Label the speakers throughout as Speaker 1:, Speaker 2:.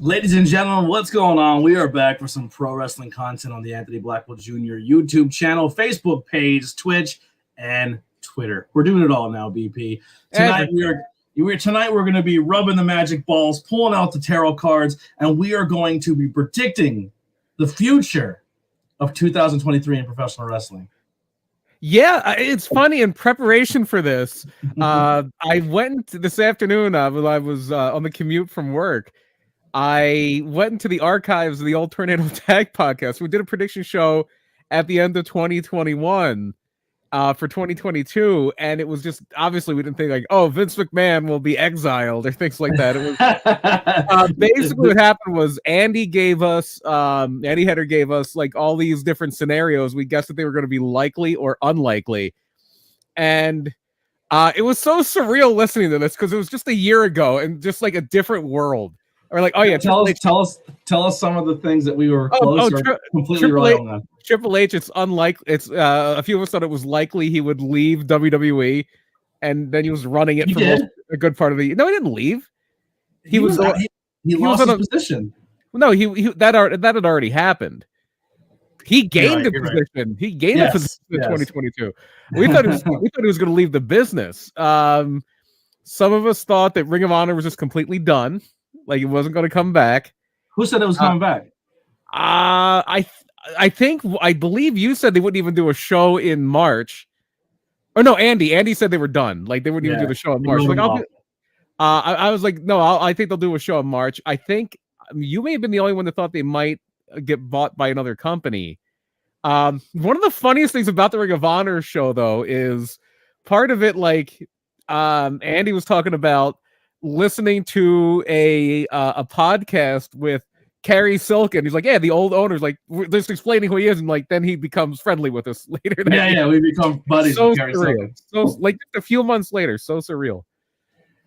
Speaker 1: Ladies and gentlemen, what's going on? We are back for some pro wrestling content on the Anthony Blackwell Jr. YouTube channel, Facebook page, Twitch, and Twitter. We're doing it all now, BP. Tonight we're going to be rubbing the magic balls, pulling out the tarot cards, and we are going to be predicting the future of 2023 in professional wrestling.
Speaker 2: Yeah, it's funny. In preparation for this, I went this afternoon when I was on the commute from work. I went into the archives of the old Tornado Tag podcast. We did a prediction show at the end of 2021 for 2022, and it was just obviously we didn't think like, oh, Vince McMahon will be exiled or things like that. It was basically what happened was Andy Header gave us like all these different scenarios. We guessed that they were going to be likely or unlikely, and it was so surreal listening to this because it was just a year ago and just like a different world. Or like, oh yeah,
Speaker 1: tell us some of the things that we were close or completely wrong on.
Speaker 2: Triple H, it's unlikely. It's a few of us thought it was likely he would leave WWE, and then he was running it for a good part of the. No, he didn't leave. He lost his position. No, that had already happened. He gained a position. Right. He gained a position in 2022. We thought he was going to leave the business. Some of us thought that Ring of Honor was just completely done. Like it wasn't going to come back.
Speaker 1: Who said it was coming back?
Speaker 2: I believe you said they wouldn't even do a show in March. Or no, Andy said they were done. Like they wouldn't even do the show in March. Like I was like, no, I think they'll do a show in March. I think you may have been the only one that thought they might get bought by another company. One of the funniest things about the Ring of Honor show though is part of it. Like Andy was talking about listening to a podcast with Carrie Silken. He's like, yeah, the old owner's like just explaining who he is, and like then he becomes friendly with us later.
Speaker 1: Yeah, we become buddies with Carrie Silken.
Speaker 2: So like a few months later, so surreal.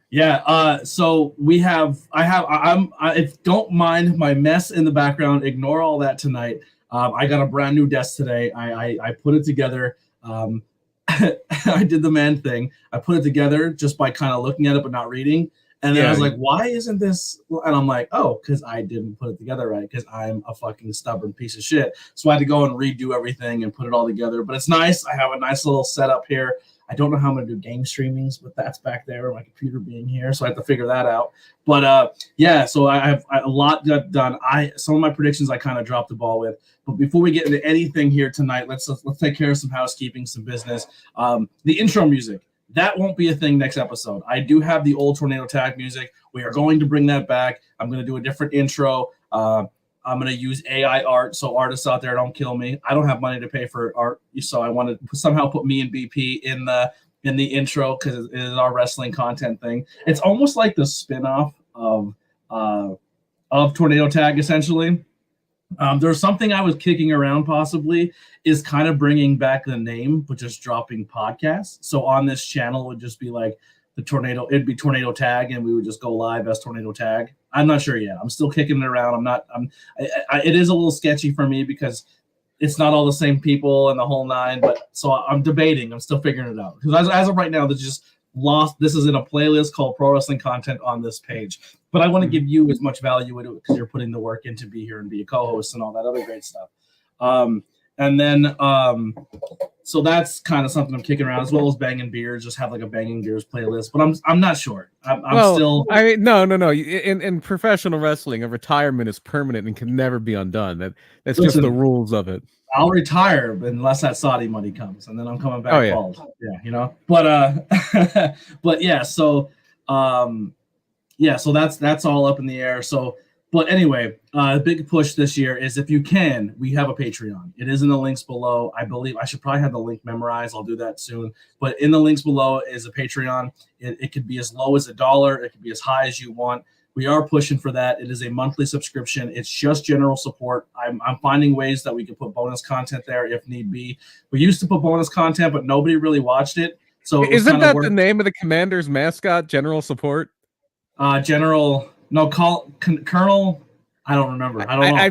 Speaker 1: Yeah, so I don't mind my mess in the background. Ignore all that tonight. I got a brand new desk today. I put it together. I did the man thing. I put it together just by kind of looking at it but not reading. And then I was like, why isn't this? And I'm like, oh, because I didn't put it together right, because I'm a fucking stubborn piece of shit. So I had to go and redo everything and put it all together. But it's nice. I have a nice little setup here. I don't know how I'm going to do game streamings, but that's back there, my computer being here. So I have to figure that out. But so I have a lot got done. Some of my predictions I kind of dropped the ball with. But before we get into anything here tonight, let's take care of some housekeeping, some business. The intro music. That won't be a thing next episode. I do have the old Tornado Tag music. We are going to bring that back. I'm going to do a different intro. I'm going to use AI art, so artists out there don't kill me. I don't have money to pay for art, so I want to somehow put me and BP in the intro because it is our wrestling content thing. It's almost like the spinoff of Tornado Tag, essentially. There's something I was kicking around possibly is kind of bringing back the name, but just dropping podcasts. So on this channel it would just be like it'd be Tornado Tag, and we would just go live as Tornado Tag. I'm not sure yet. I'm still kicking it around. It is a little sketchy for me because it's not all the same people and the whole nine, but so I'm debating. I'm still figuring it out. Because as of right now, this is in a playlist called Pro Wrestling Content on this page. But I want to give you as much value into it because you're putting the work in to be here and be a co-host and all that other great stuff. So that's kind of something I'm kicking around, as well as Banging Beers. Just have like a Banging Beers playlist, but I'm not sure. No.
Speaker 2: In professional wrestling, a retirement is permanent and can never be undone. That's just the rules of it.
Speaker 1: I'll retire unless that Saudi money comes, and then I'm coming back bald. Yeah, But but yeah, so so that's all up in the air. So. But anyway, the big push this year is, if you can, we have a Patreon. It is in the links below. I believe I should probably have the link memorized. I'll do that soon. But in the links below is a Patreon. It could be as low as $1. It could be as high as you want. We are pushing for that. It is a monthly subscription. It's just general support. I'm finding ways that we can put bonus content there if need be. We used to put bonus content, but nobody really watched it. So
Speaker 2: isn't that the name of the Commander's mascot? General support.
Speaker 1: Colonel. I don't remember. I don't know.
Speaker 2: I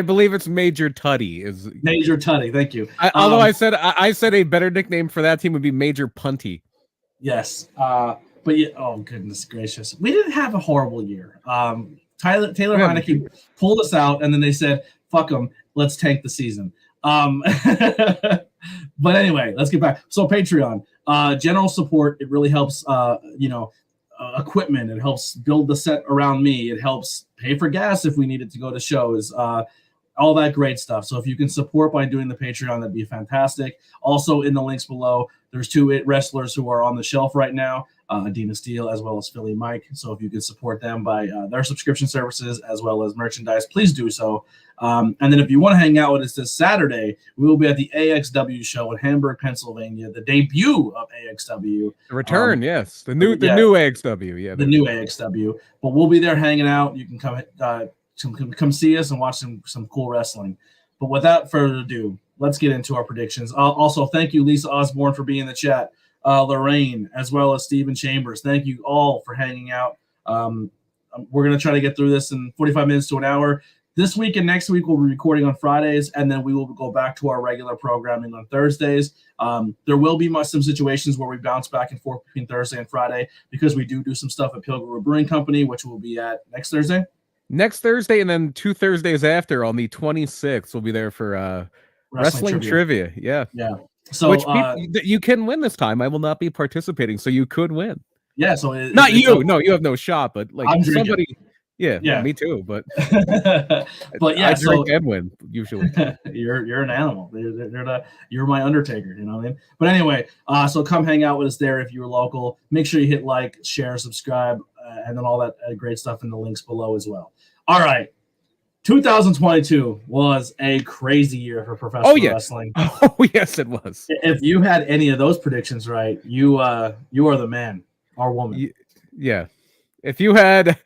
Speaker 2: believe it's Major Tutty. Is
Speaker 1: Major Tutty? Thank you.
Speaker 2: Although I said a better nickname for that team would be Major Punty.
Speaker 1: Yes. But yeah. Oh goodness gracious, we didn't have a horrible year. Taylor Heineke pulled us out, and then they said, "Fuck them, let's tank the season." But anyway, let's get back. So Patreon, general support. It really helps. Equipment. It helps build the set around me. It helps pay for gas if we needed to go to shows. All that great stuff. So if you can support by doing the Patreon, that'd be fantastic. Also in the links below, there's 2 wrestlers who are on the shelf right now, Dina Steele as well as Philly Mike. So if you can support them by their subscription services as well as merchandise, please do so. And then if you want to hang out with us this Saturday, we will be at the AXW show in Hamburg, Pennsylvania, the debut of AXW.
Speaker 2: The return, yes. The new AXW, yeah.
Speaker 1: The new AXW. But we'll be there hanging out. You can come see us and watch some cool wrestling. But without further ado, let's get into our predictions. Also, thank you, Lisa Osborne, for being in the chat. Lorraine, as well as Stephen Chambers. Thank you all for hanging out. We're going to try to get through this in 45 minutes to an hour. This week and next week, we'll be recording on Fridays, and then we will go back to our regular programming on Thursdays. There will be some situations where we bounce back and forth between Thursday and Friday because we do some stuff at Pilgrim Brewing Company, which will be at next Thursday.
Speaker 2: Next Thursday, and then 2 Thursdays after on the 26th, we'll be there for wrestling trivia. Yeah.
Speaker 1: So
Speaker 2: which you can win this time. I will not be participating, so you could win.
Speaker 1: Yeah. So
Speaker 2: not you. No, you have no shot. But like somebody. Yeah. Well, me too. But
Speaker 1: but yeah,
Speaker 2: I drink and win usually.
Speaker 1: You're an animal. You're my Undertaker. You know what I mean? But anyway, so come hang out with us there if you're local. Make sure you hit like, share, subscribe, and then all that great stuff in the links below as well. All right. 2022 was a crazy year for professional wrestling.
Speaker 2: Oh, yes, it was.
Speaker 1: If you had any of those predictions right, you are the man or woman.
Speaker 2: Yeah. If you I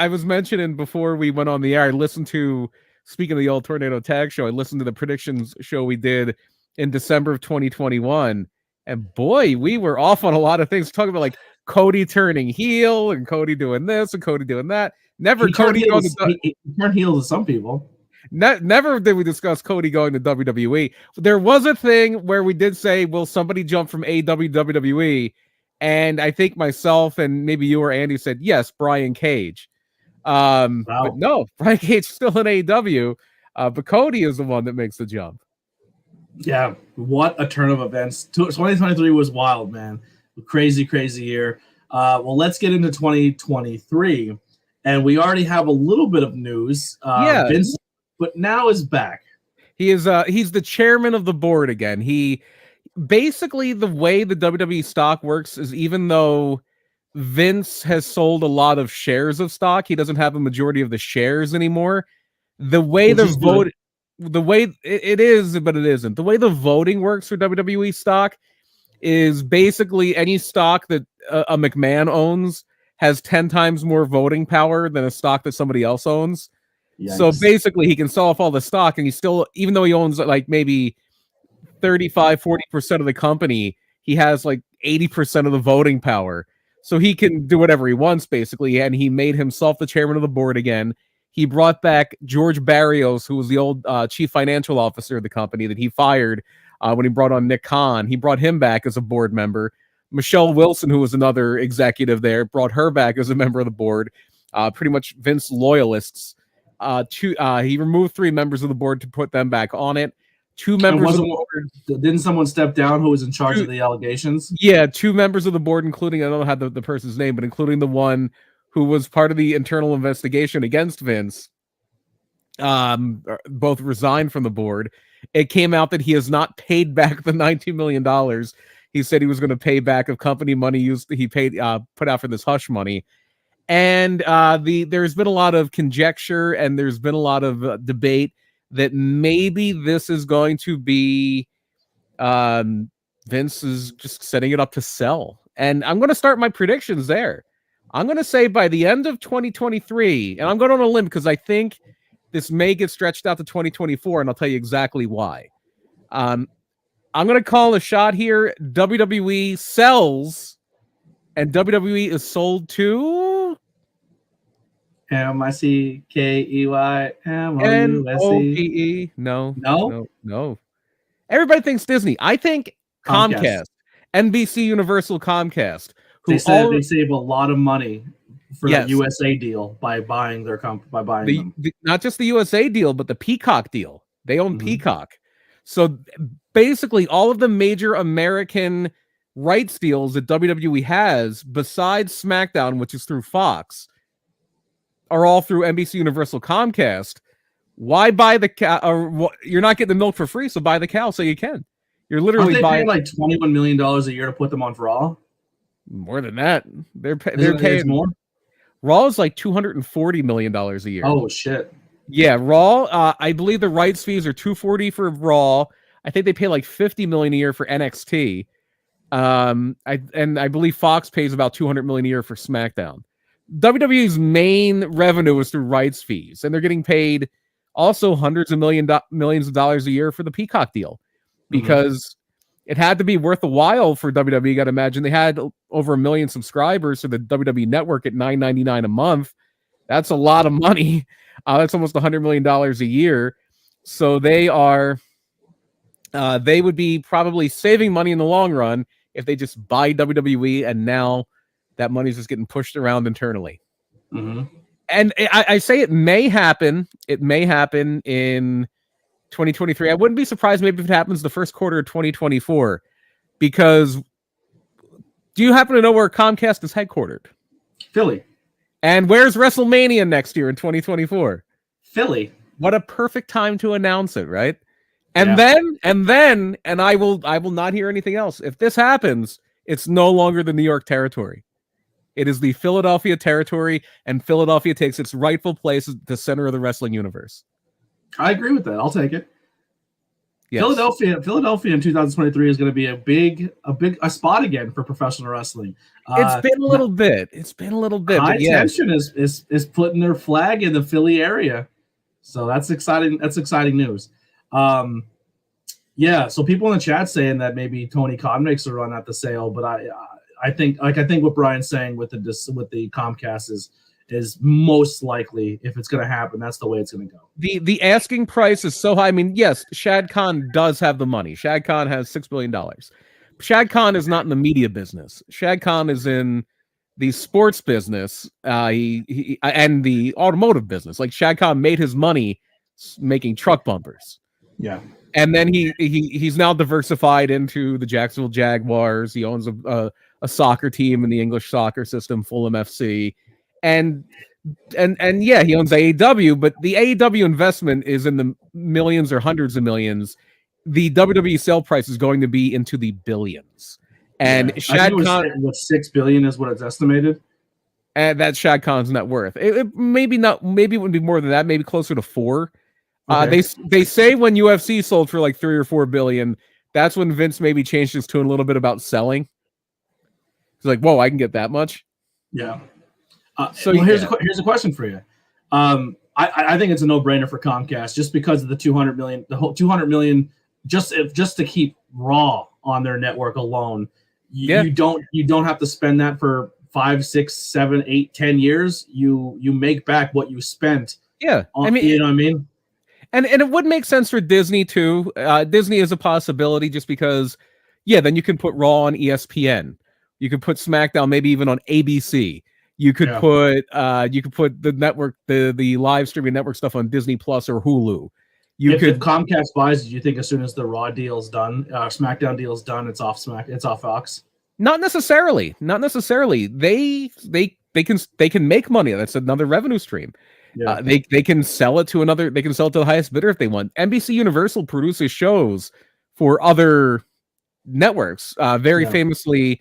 Speaker 2: was mentioning before we went on the air, I listened to, speaking of the old Tornado Tag Show, I listened to the predictions show we did in December of 2021. And boy, we were off on a lot of things. Talking about like Cody turning heel and Cody doing this and Cody doing that. Never Cody going to
Speaker 1: he turned heel to some people.
Speaker 2: Never did we discuss Cody going to WWE. There was a thing where we did say, will somebody jump from AEW to WWE? And I think myself and maybe you or Andy said, yes, Brian Cage. Wow. But no, Brian Cage is still in AEW. But Cody is the one that makes the jump.
Speaker 1: Yeah, what a turn of events. 2023 was wild, man. Crazy year. Well, let's get into 2023. And we already have a little bit of news. Vince, but now is back.
Speaker 2: He is he's the chairman of the board again. He basically, the way the WWE stock works is, even though Vince has sold a lot of shares of stock, he doesn't have a majority of the shares anymore. The way the vote, the way it is, but it isn't. The way the voting works for WWE stock is basically any stock that a McMahon owns has 10 times more voting power than a stock that somebody else owns. Yikes. So basically, he can sell off all the stock, and he still, even though he owns like maybe 35-40% of the company, he has like 80% of the voting power. So he can do whatever he wants, basically. And he made himself the chairman of the board again. He brought back George Barrios, who was the old chief financial officer of the company that he fired when he brought on Nick Khan. He brought him back as a board member. Michelle Wilson, who was another executive there, brought her back as a member of the board. Pretty much Vince loyalists. He removed 3 members of the board to put them back on it. 2 members of the board.
Speaker 1: Didn't someone step down who was in charge of the allegations?
Speaker 2: Yeah, 2 members of the board, including, I don't know how the person's name, but including the one who was part of the internal investigation against Vince, both resigned from the board. It came out that he has not paid back the $19 million. He said he was going to pay back of company money he put out for this hush money. And there's been a lot of conjecture and there's been a lot of debate that maybe this is going to be Vince is just setting it up to sell. And I'm going to start my predictions there. I'm going to say by the end of 2023, and I'm going on a limb because I think this may get stretched out to 2024, and I'll tell you exactly why. I'm going to call a shot here. WWE sells, and WWE is sold to
Speaker 1: MICKEY
Speaker 2: MOUSE. No. Everybody thinks Disney. I think Comcast. NBC Universal Comcast,
Speaker 1: They said they save a lot of money for that USA deal by buying their them.
Speaker 2: Not just the USA deal, but the Peacock deal. They own Peacock. So basically all of the major American rights deals that WWE has, besides SmackDown, which is through Fox, are all through NBC Universal Comcast. Why buy the cow? You're not getting the milk for free, so buy the cow so you can. You're literally buying
Speaker 1: like $21 million a year to put them on for Raw.
Speaker 2: More than that. They're paying
Speaker 1: more.
Speaker 2: Raw is like $240 million a year.
Speaker 1: Oh shit.
Speaker 2: Yeah, Raw. I believe the rights fees are $240 for Raw. I think they pay like $50 million a year for NXT. I believe Fox pays about $200 million a year for SmackDown. WWE's main revenue is through rights fees, and they're getting paid also hundreds of millions of dollars a year for the Peacock deal, because it had to be worth a while for WWE. You got to imagine they had over 1 million subscribers to the WWE network at $9.99 a month. That's a lot of money. That's almost $100 million a year. So they would be probably saving money in the long run if they just buy WWE, and now that money's just getting pushed around internally. And I say it may happen. It may happen in 2023. I wouldn't be surprised maybe if it happens the first quarter of 2024, because do you happen to know where Comcast is headquartered? Philly. And where's WrestleMania next year in 2024? Philly. What a perfect time to announce it, right? And then I will not hear anything else. If this happens, it's no longer the New York territory. It is the Philadelphia territory, and Philadelphia takes its rightful place at the center of the wrestling universe. I agree with that. I'll take it. Yes. Philadelphia in 2023 is going to be a big spot again for professional wrestling. It's been a little bit. High Tension is putting their flag in the Philly area, so that's exciting. That's exciting news. So people in the chat saying that maybe Tony Khan makes a run at the sale, but I think what Brian's saying with the Comcast is most likely, if it's going to happen, that's the way it's going to go. The asking price is so high. I mean, yes, Shad Khan does have the money. Shad Khan has $6 billion. Shad Khan is not in the media business. Shad Khan is in the sports business he and the automotive business. Like, Shad Khan made his money making truck bumpers. Yeah. And then he's now diversified into the Jacksonville Jaguars. He owns a soccer team in the English soccer system, Fulham FC. And yeah, he owns AEW, but the AEW investment is in the millions or hundreds of millions. The WWE sale price is going to be into the billions. And Shad Khan, what, $6 billion is what it's estimated? And that's Shad Khan's net worth. Maybe it would be more than that, maybe closer to 4. Okay. They say when UFC sold for like 3 or 4 billion, that's when Vince maybe changed his tune a little bit about selling. He's like, whoa, I can get that much. Yeah. Here's a question for you. I think it's a no-brainer for Comcast just because of the $200 million. The whole $200 million just to keep Raw on their network alone. You don't have to spend that for 5, 6, 7, 8, 10 years. You make back what you spent. Yeah, you know what I mean. And it would make sense for Disney too. Disney is a possibility just because, then you can put Raw on ESPN. You could put SmackDown maybe even on ABC. You could put the network, the live streaming network stuff on Disney Plus or Hulu. If Comcast buys, do you think as soon as the Raw deal's done, SmackDown deal's done, it's off Fox? Not necessarily. They can make money. That's another revenue stream. Yeah. They can sell it to another. They can sell it to the highest bidder if they want. NBC Universal produces shows for other networks. Very famously,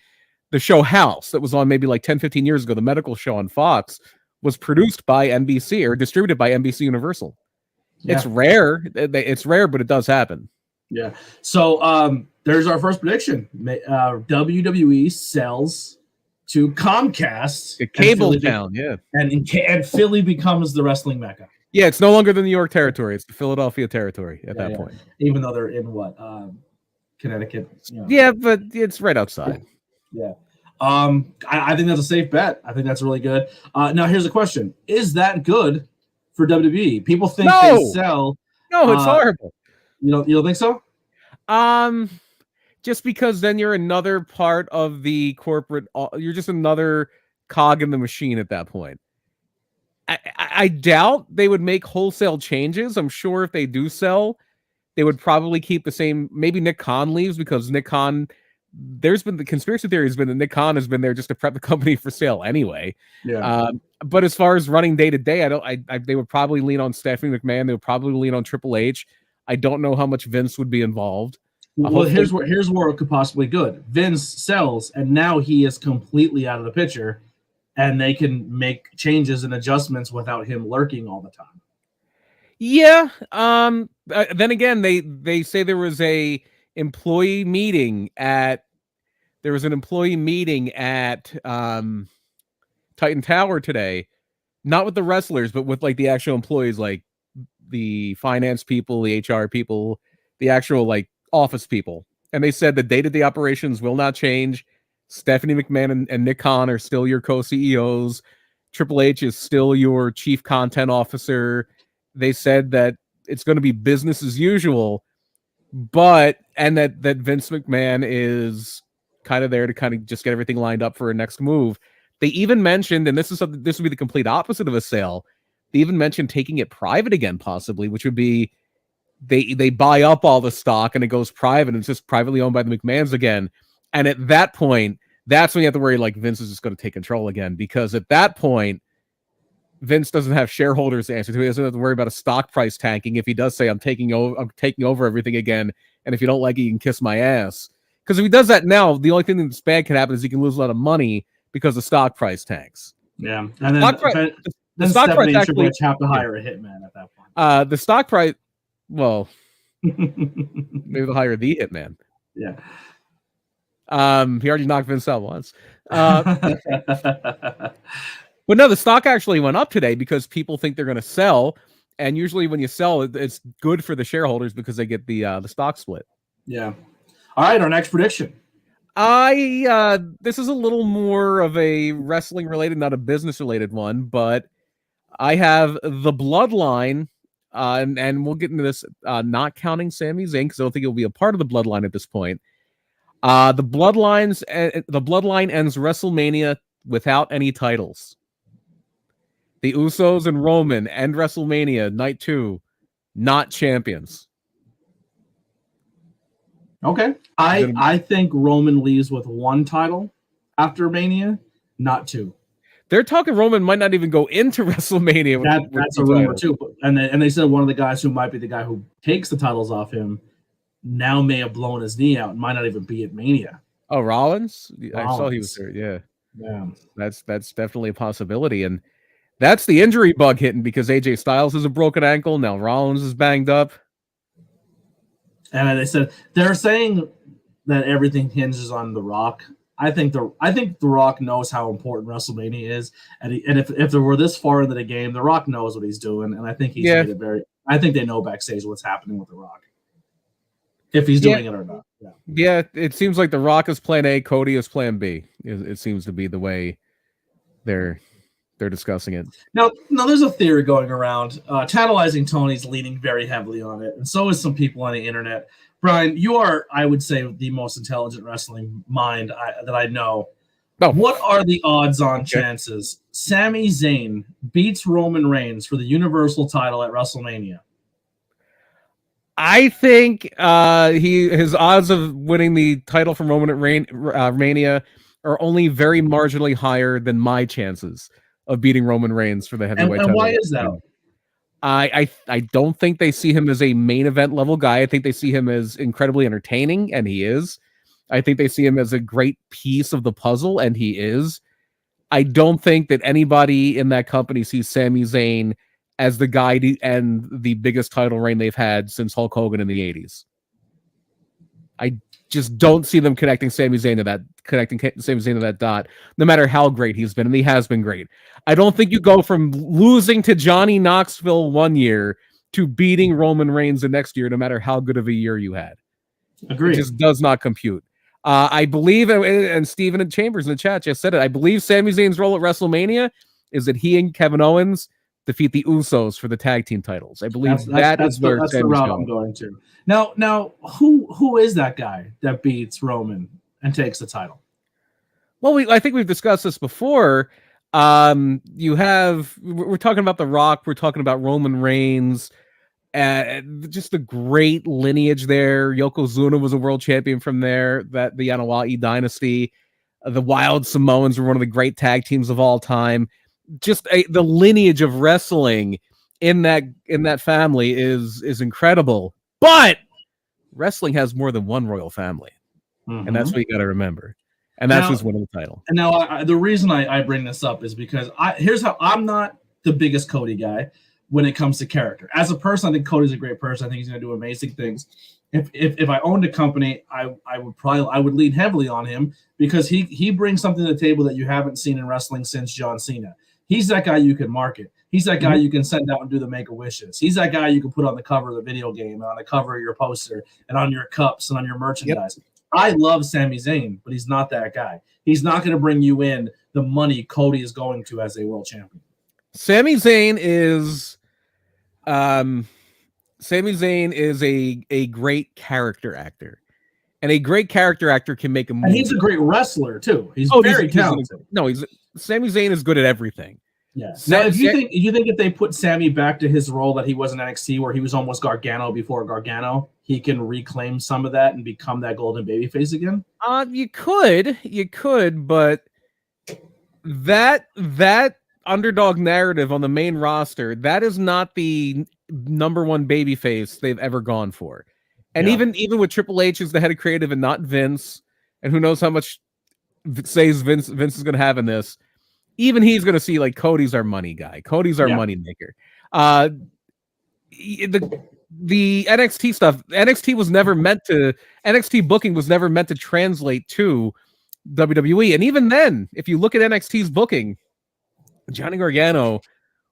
Speaker 2: the show House that was on maybe like 10, 15 years ago, the medical show on Fox, was produced by NBC or distributed by NBC Universal. Yeah. It's rare. But it does happen. Yeah. So there's our first prediction. WWE sells to Comcast, a cable town, and Philly becomes the wrestling mecca. Yeah, it's no longer the New York territory; it's the Philadelphia territory at that point. Even though they're in Connecticut. Yeah, but it's right outside. Yeah, I think that's a safe bet. I think that's really good. Now, here's a question: is that good for WWE? People think they sell. No, it's horrible. You don't think so? just because then you're another part of the corporate. You're just another cog in the machine at that point. I doubt they would make wholesale changes. I'm sure if they do sell, they would probably keep the same. Maybe Nick Khan leaves because Nick Khan. There's been the conspiracy theory has been that Nick Khan has been there just to prep the company for sale anyway.
Speaker 1: Yeah.
Speaker 2: But as far as running day to day, they would probably lean on Stephanie McMahon. They would probably lean on Triple H. I don't know how much Vince would be involved.
Speaker 1: Well, here's where it could possibly go. Vince sells, and now he is completely out of the picture, and they can make changes and adjustments without him lurking all the time.
Speaker 2: Yeah. Then again, they say there was an employee meeting at Titan Tower today, not with the wrestlers, but with like the actual employees, like the finance people, the HR people, the actual like office people. And they said the day-to-day operations will not change. Stephanie McMahon and Nick Khan are still your co-CEOs. Triple H is still your chief content officer. They said that it's going to be business as usual, and that Vince McMahon is kind of there to kind of just get everything lined up for a next move. They even mentioned, and this would be the complete opposite of a sale. They even mentioned taking it private again, possibly, which would be they buy up all the stock and it goes private and it's just privately owned by the McMahons again. And at that point, that's when you have to worry like Vince is just going to take control again, because at that point, Vince doesn't have shareholders to answer to. He doesn't have to worry about a stock price tanking if he does say I'm taking over everything again, and if you don't like it, you can kiss my ass. Because if he does that now, the only thing that's bad can happen is he can lose a lot of money because the stock price tanks.
Speaker 1: Yeah, and then stock price actually have to hire a hitman at that point.
Speaker 2: The stock price, well, maybe they'll hire the hitman.
Speaker 1: Yeah.
Speaker 2: He already knocked Vince out once. But no, the stock actually went up today because people think they're going to sell, and usually when you sell, it's good for the shareholders because they get the stock split.
Speaker 1: Yeah. All right, our next prediction.
Speaker 2: This is a little more of a wrestling related, not a business related one, but I have the Bloodline, and we'll get into this, not counting Sami Zayn because I don't think he'll be a part of the Bloodline at this point. The Bloodline ends WrestleMania without any titles. The Usos and Roman end WrestleMania Night 2, not champions.
Speaker 1: Okay. I think Roman leaves with one title after Mania, not two.
Speaker 2: They're talking Roman might not even go into WrestleMania.
Speaker 1: That's a rumor too. And they said one of the guys who might be the guy who takes the titles off him now may have blown his knee out and might not even be at Mania.
Speaker 2: Oh, Rollins? I saw he was there. Yeah.
Speaker 1: Yeah.
Speaker 2: That's definitely a possibility. And that's the injury bug hitting because AJ Styles has a broken ankle. Now Rollins is banged up.
Speaker 1: And they're saying that everything hinges on The Rock. I think The Rock knows how important WrestleMania is, and if they were this far into the game, The Rock knows what he's doing, and I think he's made it I think they know backstage what's happening with The Rock, if he's doing it or not.
Speaker 2: Yeah, it seems like The Rock is plan A, Cody is plan B. It seems to be the way they're discussing it.
Speaker 1: Now, there's a theory going around. Tantalizing Tony's leaning very heavily on it, and so is some people on the internet. Brian, you are, I would say, the most intelligent wrestling mind that I know.
Speaker 2: Oh.
Speaker 1: What are the odds-on chances Sami Zayn beats Roman Reigns for the Universal title at WrestleMania?
Speaker 2: I think his odds of winning the title from Roman at Mania are only very marginally higher than my chances of beating Roman Reigns for the heavyweight title.
Speaker 1: And why is that?
Speaker 2: I don't think they see him as a main event level guy. I think they see him as incredibly entertaining, and he is. I think they see him as a great piece of the puzzle, and he is. I don't think that anybody in that company sees Sami Zayn as the guy to end the biggest title reign they've had since Hulk Hogan in the 80s. I just don't see them connecting Sami Zayn to that dot, no matter how great he's been, and he has been great. I don't think you go from losing to Johnny Knoxville one year to beating Roman Reigns the next year, no matter how good of a year you had.
Speaker 1: Agreed.
Speaker 2: It just does not compute. I believe, and Steven Chambers in the chat just said it, I believe Sami Zayn's role at WrestleMania is that he and Kevin Owens defeat the Usos for the tag team titles. I believe that's
Speaker 1: the
Speaker 2: Sammy's
Speaker 1: route
Speaker 2: going.
Speaker 1: I'm going to. Now, who is that guy that beats Roman and takes the title?
Speaker 2: Well, I think we've discussed this before. We're talking about The Rock. We're talking about Roman Reigns. Just a great lineage there. Yokozuna was a world champion from there. That the Anoa'i dynasty. The Wild Samoans were one of the great tag teams of all time. Just the lineage of wrestling in that family is incredible. But wrestling has more than one royal family, and that's what you got to remember. And that's just winning the title.
Speaker 1: And now the reason I bring this up is because here's how I'm not the biggest Cody guy when it comes to character. As a person, I think Cody's a great person. I think he's going to do amazing things. If I owned a company, I would lean heavily on him because he brings something to the table that you haven't seen in wrestling since John Cena. He's that guy you can market. He's that guy you can send out and do the Make-A-Wishes. He's that guy you can put on the cover of the video game, on the cover of your poster, and on your cups and on your merchandise. Yep. I love Sami Zayn, but he's not that guy. He's not going to bring you in the money Cody is going to as a world champion.
Speaker 2: Sami Zayn is a great character actor. And a great character actor can make a movie.
Speaker 1: And he's a great wrestler too. He's very talented.
Speaker 2: Sami Zayn is good at everything.
Speaker 1: Yes. Now, if you think if they put Sami back to his role that he was in NXT, where he was almost Gargano before Gargano, he can reclaim some of that and become that golden babyface again?
Speaker 2: You could, but that underdog narrative on the main roster, that is not the number one babyface they've ever gone for. And even with Triple H as the head of creative and not Vince, and who knows how much says Vince is going to have in this, even he's going to see like Cody's our money guy. Cody's our money maker. The NXT stuff, NXT booking was never meant to translate to WWE. And even then, if you look at NXT's booking, Johnny Gargano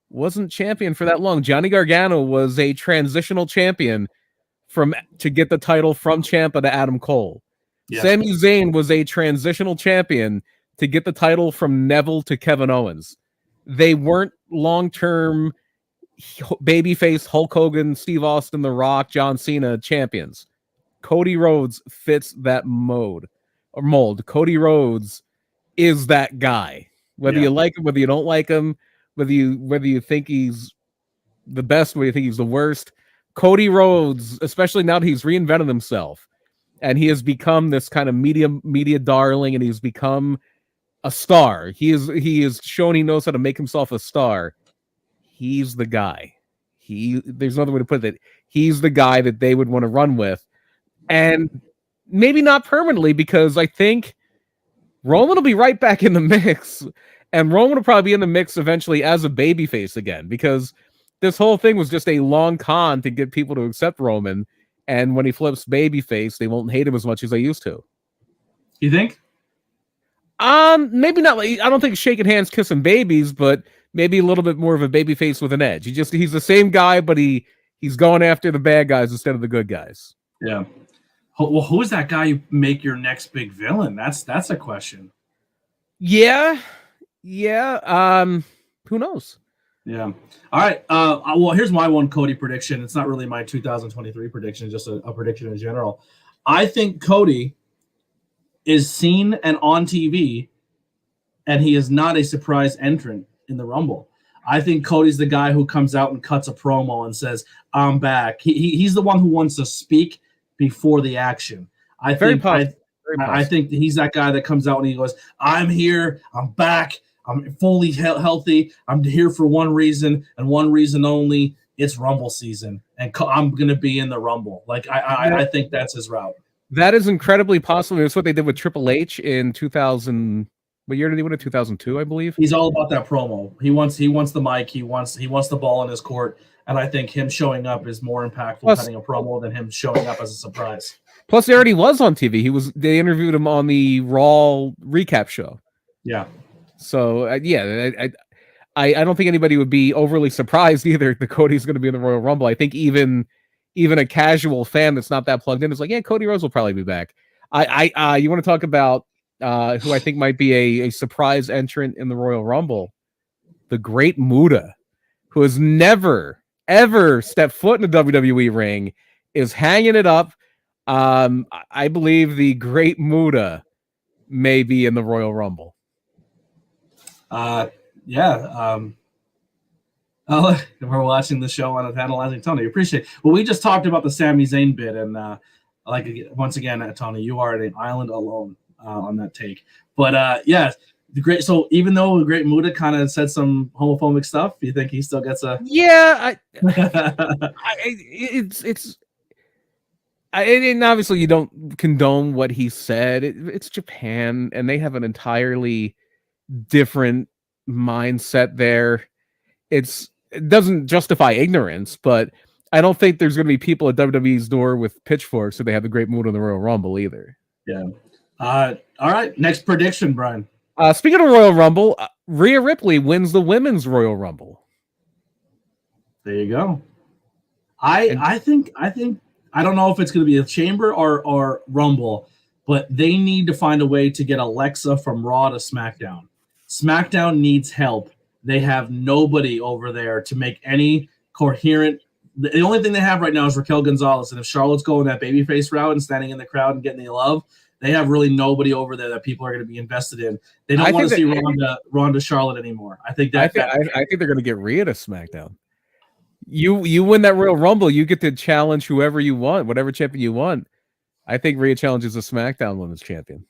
Speaker 2: wasn't champion for that long. Johnny Gargano was a transitional champion to get the title from Ciampa to Adam Cole. Yeah. Sami Zayn was a transitional champion to get the title from Neville to Kevin Owens. They weren't long-term babyface Hulk Hogan, Steve Austin, The Rock, John Cena champions. Cody Rhodes fits that mold. Cody Rhodes is that guy. Whether you like him, whether you don't like him, whether you think he's the best, whether you think he's the worst, Cody Rhodes, especially now that he's reinvented himself and he has become this kind of media darling, and he's become a star. He is shown he knows how to make himself a star. He's the guy. There's another way to put it. He's the guy that they would want to run with, and maybe not permanently, because I think Roman will be right back in the mix, and Roman will probably be in the mix eventually as a babyface again, because this whole thing was just a long con to get people to accept Roman, and when he flips babyface, they won't hate him as much as they used to.
Speaker 1: You think?
Speaker 2: Maybe not. I don't think shaking hands, kissing babies, but maybe a little bit more of a babyface with an edge. He's the same guy, but he's going after the bad guys instead of the good guys.
Speaker 1: Yeah. Well, who's that guy you make your next big villain? That's a question.
Speaker 2: Yeah. Who knows?
Speaker 1: Yeah. All right. Well, here's my one Cody prediction. It's not really my 2023 prediction, just a prediction in general. I think Cody is seen and on TV, and he is not a surprise entrant in the Rumble. I think Cody's the guy who comes out and cuts a promo and says, "I'm back." He's the one who wants to speak before the action. I think he's that guy that comes out and he goes, "I'm here. I'm back. I'm fully healthy. I'm here for one reason and one reason only. It's Rumble season, and I'm going to be in the Rumble." Like I think that's his route.
Speaker 2: That is incredibly possible. It's what they did with Triple H in 2000. What year did he win it? 2002, I believe.
Speaker 1: He's all about that promo. He wants the mic. He wants the ball in his court, and I think him showing up is more impactful cutting a promo than him showing up as a surprise.
Speaker 2: Plus, he already was on TV. They interviewed him on the Raw recap show.
Speaker 1: Yeah.
Speaker 2: So I don't think anybody would be overly surprised either that Cody's going to be in the Royal Rumble. I think even a casual fan that's not that plugged in is like, yeah, Cody Rhodes will probably be back. You want to talk about who I think might be a surprise entrant in the Royal Rumble? The Great Muta, who has never, ever stepped foot in a WWE ring, is hanging it up. I believe the Great Muta may be in the Royal Rumble.
Speaker 1: Yeah. Oh, we're watching the show on Analyzing Tony. Appreciate it. Well, we just talked about the Sami Zayn bit, and once again, Tony, you are at an island alone on that take. But yeah, the great. So even though the Great Muta kind of said some homophobic stuff, you think he still gets a?
Speaker 2: Yeah, and obviously you don't condone what he said. It's Japan, and they have an entirely different mindset there. It doesn't justify ignorance, but I don't think there's going to be people at WWE's door with pitchforks so they have the Great Muta in the Royal Rumble either.
Speaker 1: Yeah. All right. Next prediction, Brian.
Speaker 2: Speaking of Royal Rumble, Rhea Ripley wins the Women's Royal Rumble.
Speaker 1: There you go. I think I don't know if it's going to be a chamber or Rumble, but they need to find a way to get Alexa from Raw to SmackDown. SmackDown needs help. They have nobody over there to make any coherent. The only thing they have right now is Raquel Gonzalez, and if Charlotte's going that babyface route and standing in the crowd and getting the love, they have really nobody over there that people are going to be invested in. They don't want to see Ronda Charlotte anymore. I think they're
Speaker 2: going to get Rhea to SmackDown. You win that Royal Rumble, you get to challenge whoever you want, whatever champion you want. I think Rhea challenges the SmackDown Women's Champion.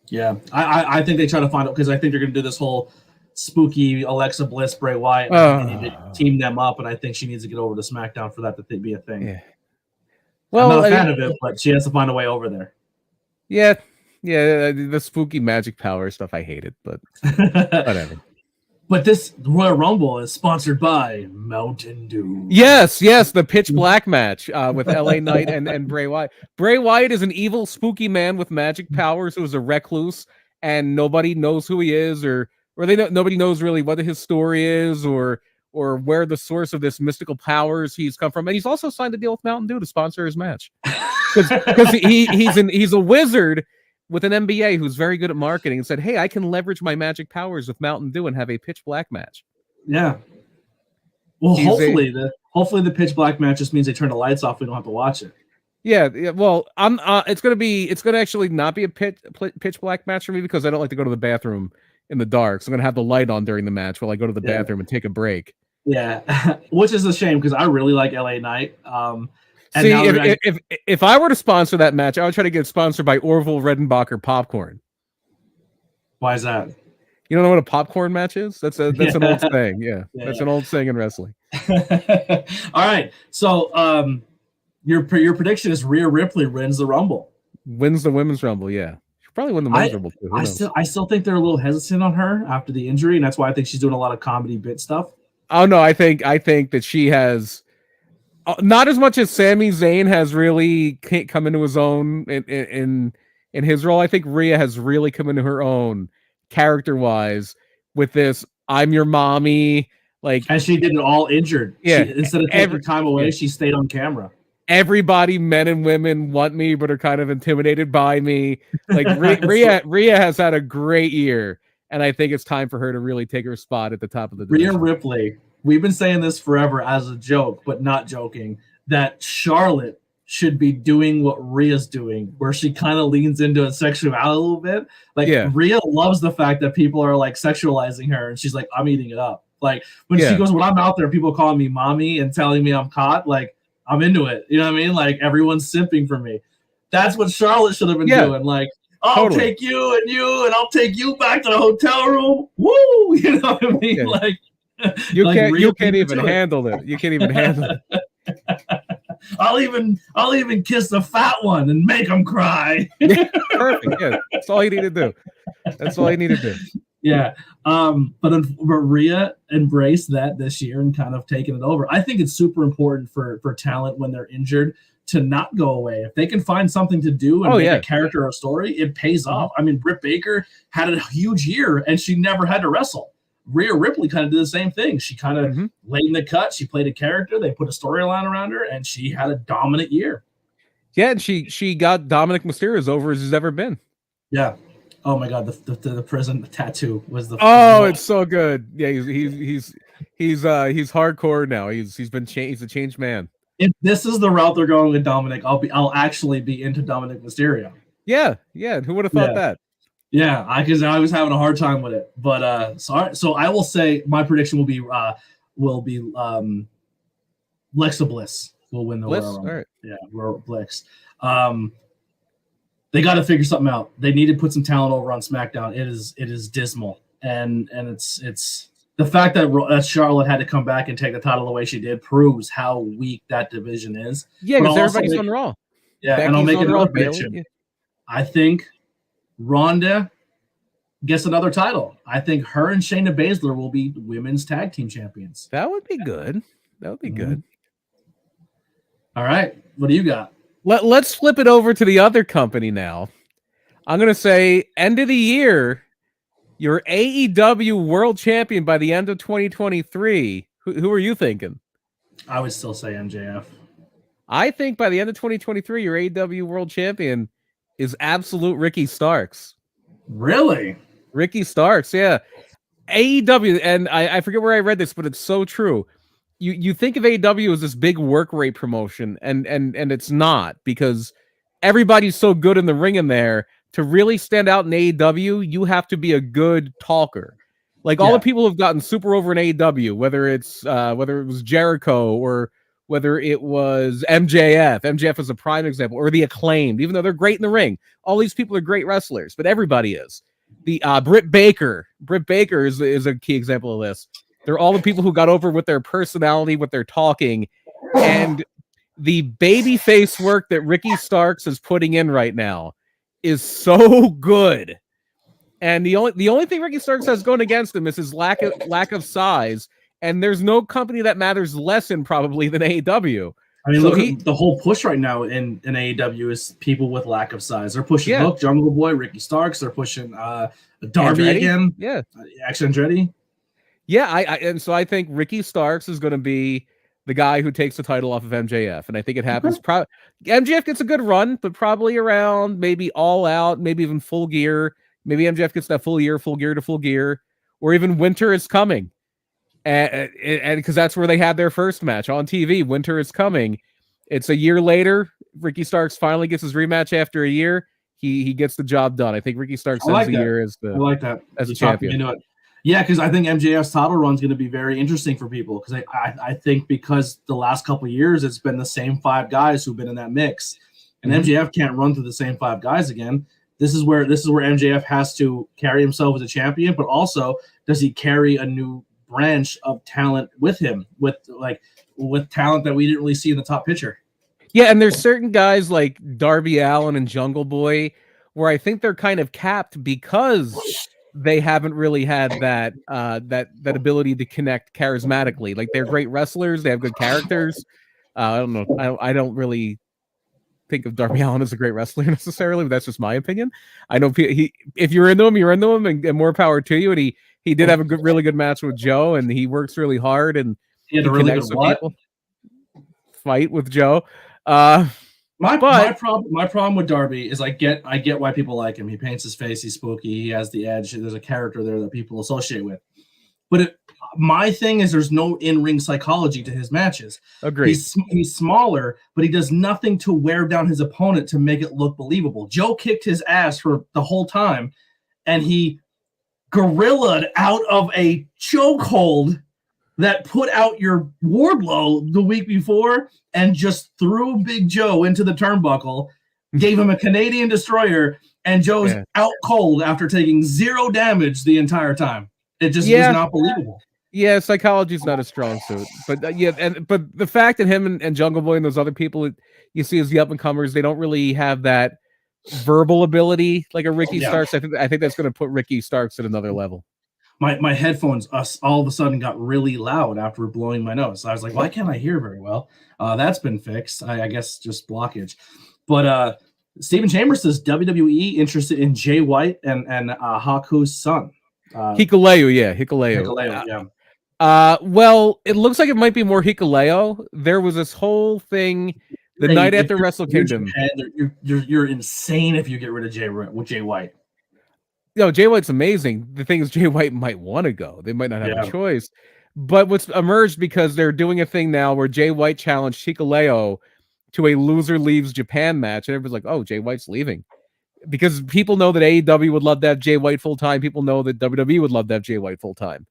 Speaker 1: Yeah, I think they try to find out because I think they're going to do this whole spooky Alexa Bliss, Bray Wyatt, and they need to team them up, and I think she needs to get over to SmackDown for that to be a thing.
Speaker 2: Yeah. Well,
Speaker 1: I'm not a fan of it, but she has to find a way over there.
Speaker 2: Yeah, the spooky magic power stuff, I hate it, but whatever.
Speaker 1: But this Royal Rumble is sponsored by Mountain Dew.
Speaker 2: Yes, the pitch black match with LA Knight and Bray Wyatt. Bray Wyatt is an evil, spooky man with magic powers who is a recluse, and nobody knows who he is, or nobody knows really what his story is, or where the source of this mystical powers he's come from. And he's also signed a deal with Mountain Dew to sponsor his match because he's a wizard with an MBA who's very good at marketing and said, hey, I can leverage my magic powers with Mountain Dew and have a pitch black match. Yeah.
Speaker 1: Well, hopefully the pitch black match just means they turn the lights off. We don't have to watch it.
Speaker 2: Yeah. Well, it's going to actually not be a pitch black match for me because I don't like to go to the bathroom in the dark. So I'm going to have the light on during the match while I go to the bathroom and take a break.
Speaker 1: Yeah. Which is a shame because I really like LA Knight.
Speaker 2: See, if I were to sponsor that match, I would try to get sponsored by Orville Redenbacher Popcorn.
Speaker 1: Why is that?
Speaker 2: You don't know what a popcorn match is? That's an old saying. Yeah, that's an old saying in wrestling.
Speaker 1: All right. So your prediction is Rhea Ripley wins the Rumble.
Speaker 2: Wins the Women's Rumble, yeah. She'll probably win the Men's Rumble too.
Speaker 1: I still think they're a little hesitant on her after the injury, and that's why I think she's doing a lot of comedy bit stuff.
Speaker 2: Oh no, I think that she has not as much as Sami Zayn has really come into his own in his role. I think Rhea has really come into her own character-wise with this I'm your mommy,
Speaker 1: and she did it all injured.
Speaker 2: Yeah,
Speaker 1: instead of taking time away, she stayed on camera.
Speaker 2: Everybody, men and women, want me, but are kind of intimidated by me. Rhea has had a great year, and I think it's time for her to really take her spot at the top of the division.
Speaker 1: Rhea Ripley. We've been saying this forever as a joke, but not joking, that Charlotte should be doing what Rhea's doing, where she kind of leans into a sexuality a little bit. Rhea loves the fact that people are sexualizing her, and she's like, I'm eating it up. She goes, when I'm out there, people calling me mommy and telling me I'm hot, I'm into it. You know what I mean? Everyone's simping for me. That's what Charlotte should have been doing. I'll take you and I'll take you back to the hotel room. Woo! You know what I mean?
Speaker 2: Yeah. You can't even handle it. You can't even handle it.
Speaker 1: I'll even kiss the fat one and make him cry.
Speaker 2: Perfect. Yeah, that's all you need to do. That's all you need to do.
Speaker 1: Yeah. But Rhea embraced that this year and kind of taken it over. I think it's super important for talent when they're injured to not go away. If they can find something to do and make a character or a story, it pays off. I mean, Britt Baker had a huge year and she never had to wrestle. Rhea Ripley kind of did the same thing. She kind of laid in the cut. She played a character. They put a storyline around her, and she had a dominant year.
Speaker 2: Yeah, and she got Dominic Mysterio as over as he's ever been.
Speaker 1: Yeah. Oh my God, the prison tattoo was the.
Speaker 2: Oh, it's so good. Yeah, he's He's hardcore now. He's been changed. He's a changed man.
Speaker 1: If this is the route they're going with Dominic, I'll actually be into Dominic Mysterio.
Speaker 2: Yeah. Who would have thought that?
Speaker 1: Yeah, because I was having a hard time with it. But so I will say my prediction will be Lexa Bliss will win the
Speaker 2: Bliss?
Speaker 1: Royal Rumble.
Speaker 2: All right.
Speaker 1: Yeah, Bliss. They got to figure something out. They need to put some talent over on SmackDown. It is dismal, and it's the fact that Charlotte had to come back and take the title the way she did proves how weak that division is.
Speaker 2: Yeah, because everybody's on Raw.
Speaker 1: Yeah,
Speaker 2: Becky's
Speaker 1: and I'll make another
Speaker 2: Bayley,
Speaker 1: prediction.
Speaker 2: yeah.
Speaker 1: I think Ronda gets another title. I think her and Shayna Baszler will be women's tag team champions.
Speaker 2: That would be good. That would be good.
Speaker 1: All right, what do you got?
Speaker 2: Let's flip it over to the other company now. I'm going to say end of the year, your AEW World Champion by the end of 2023. Who are you thinking?
Speaker 1: I would still say MJF.
Speaker 2: I think by the end of 2023, your AEW World Champion is absolute Ricky Starks.
Speaker 1: Really?
Speaker 2: Ricky Starks, yeah. AEW, and I forget where I read this, but it's so true. You think of AEW as this big work rate promotion, and it's not, because everybody's so good in the ring in there. To really stand out in AEW, you have to be a good talker. Like all the people who've gotten super over in AEW, whether it was Jericho or whether it was MJF. MJF is a prime example, or the Acclaimed, even though they're great in the ring. All these people are great wrestlers, but everybody is. The Britt Baker. Britt Baker is a key example of this. They're all the people who got over with their personality, with their talking, and the baby face work that Ricky Starks is putting in right now is so good. And the only thing Ricky Starks has going against him is his lack of size. And there's no company that matters less in probably than AEW.
Speaker 1: I mean, look at the whole push right now in AEW is people with lack of size. They're pushing Hook, Jungle Boy, Ricky Starks. They're pushing Darby
Speaker 2: Andretti?
Speaker 1: again.
Speaker 2: Yeah.
Speaker 1: Action Andretti.
Speaker 2: Yeah, and so I think Ricky Starks is going to be the guy who takes the title off of MJF. And I think it happens. MJF gets a good run, but probably around maybe All Out, maybe even Full Gear. Maybe MJF gets that full gear to full gear, or even Winter is Coming. And because that's where they had their first match on TV. Winter is Coming. It's a year later. Ricky Starks finally gets his rematch after a year. He gets the job done. I think Ricky Starks ends the year as a champion.
Speaker 1: Yeah, because I think MJF's title run is going to be very interesting for people. Because I think because the last couple of years it's been the same 5 guys who've been in that mix, and MJF can't run through the same 5 guys again. This is where MJF has to carry himself as a champion, but also does he carry a new branch of talent with him, with talent that we didn't really see in the top picture.
Speaker 2: Yeah, and there's certain guys like Darby Allin and Jungle Boy where I think they're kind of capped because they haven't really had that ability to connect charismatically. Like, they're great wrestlers, they have good characters. I don't know. I don't really think of Darby Allin as a great wrestler necessarily, but that's just my opinion. I know if you're into him, and more power to you. And he did have a really good match with Joe, and he works really hard, and
Speaker 1: he had a really good
Speaker 2: fight with Joe.
Speaker 1: My problem with Darby is I get why people like him. He paints his face, he's spooky, he has the edge, there's a character there that people associate with. But my thing is there's no in-ring psychology to his matches.
Speaker 2: Agreed.
Speaker 1: He's smaller, but he does nothing to wear down his opponent to make it look believable. Joe kicked his ass for the whole time, and he gorillaed out of a chokehold that put out your Wardlow the week before and just threw Big Joe into the turnbuckle, gave him a Canadian destroyer, and Joe's out cold after taking 0 damage the entire time. It just was not believable.
Speaker 2: Yeah, psychology is not a strong suit, but but the fact that him and Jungle Boy and those other people you see as the up and comers, they don't really have that verbal ability like a Ricky Starks. I think that's going to put Ricky Starks at another level.
Speaker 1: My headphones all of a sudden got really loud after blowing my nose. I was like, why can't I hear very well? That's been fixed. I guess just blockage. But Stephen Chambers says WWE interested in Jay White and Haku's son.
Speaker 2: Hikuleo, yeah. Well, it looks like it might be more Hikuleo. There was this whole thing the night after Wrestle Kingdom.
Speaker 1: You're insane if you get rid of Jay White.
Speaker 2: No, Jay White's amazing. The thing is, Jay White might want to go. They might not have a choice. But what's emerged because they're doing a thing now where Jay White challenged Hikuleo to a loser leaves Japan match, and everybody's like, "Oh, Jay White's leaving," because people know that AEW would love to have Jay White full time. People know that WWE would love to have Jay White full time,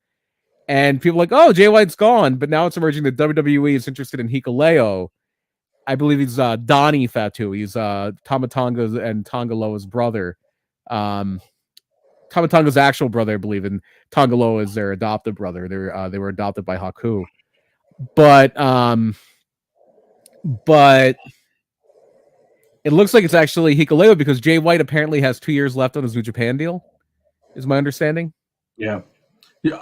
Speaker 2: and people are like, "Oh, Jay White's gone," but now it's emerging that WWE is interested in Hikuleo. I believe he's Donnie Fatu. He's Tama Tonga's and Tongaloa's brother. Tama Tonga's actual brother, I believe, and Tongaloa is their adopted brother. They were adopted by Haku. But it looks like it's actually Hikuleo because Jay White apparently has 2 years left on his New Japan deal, is my understanding.
Speaker 1: Yeah.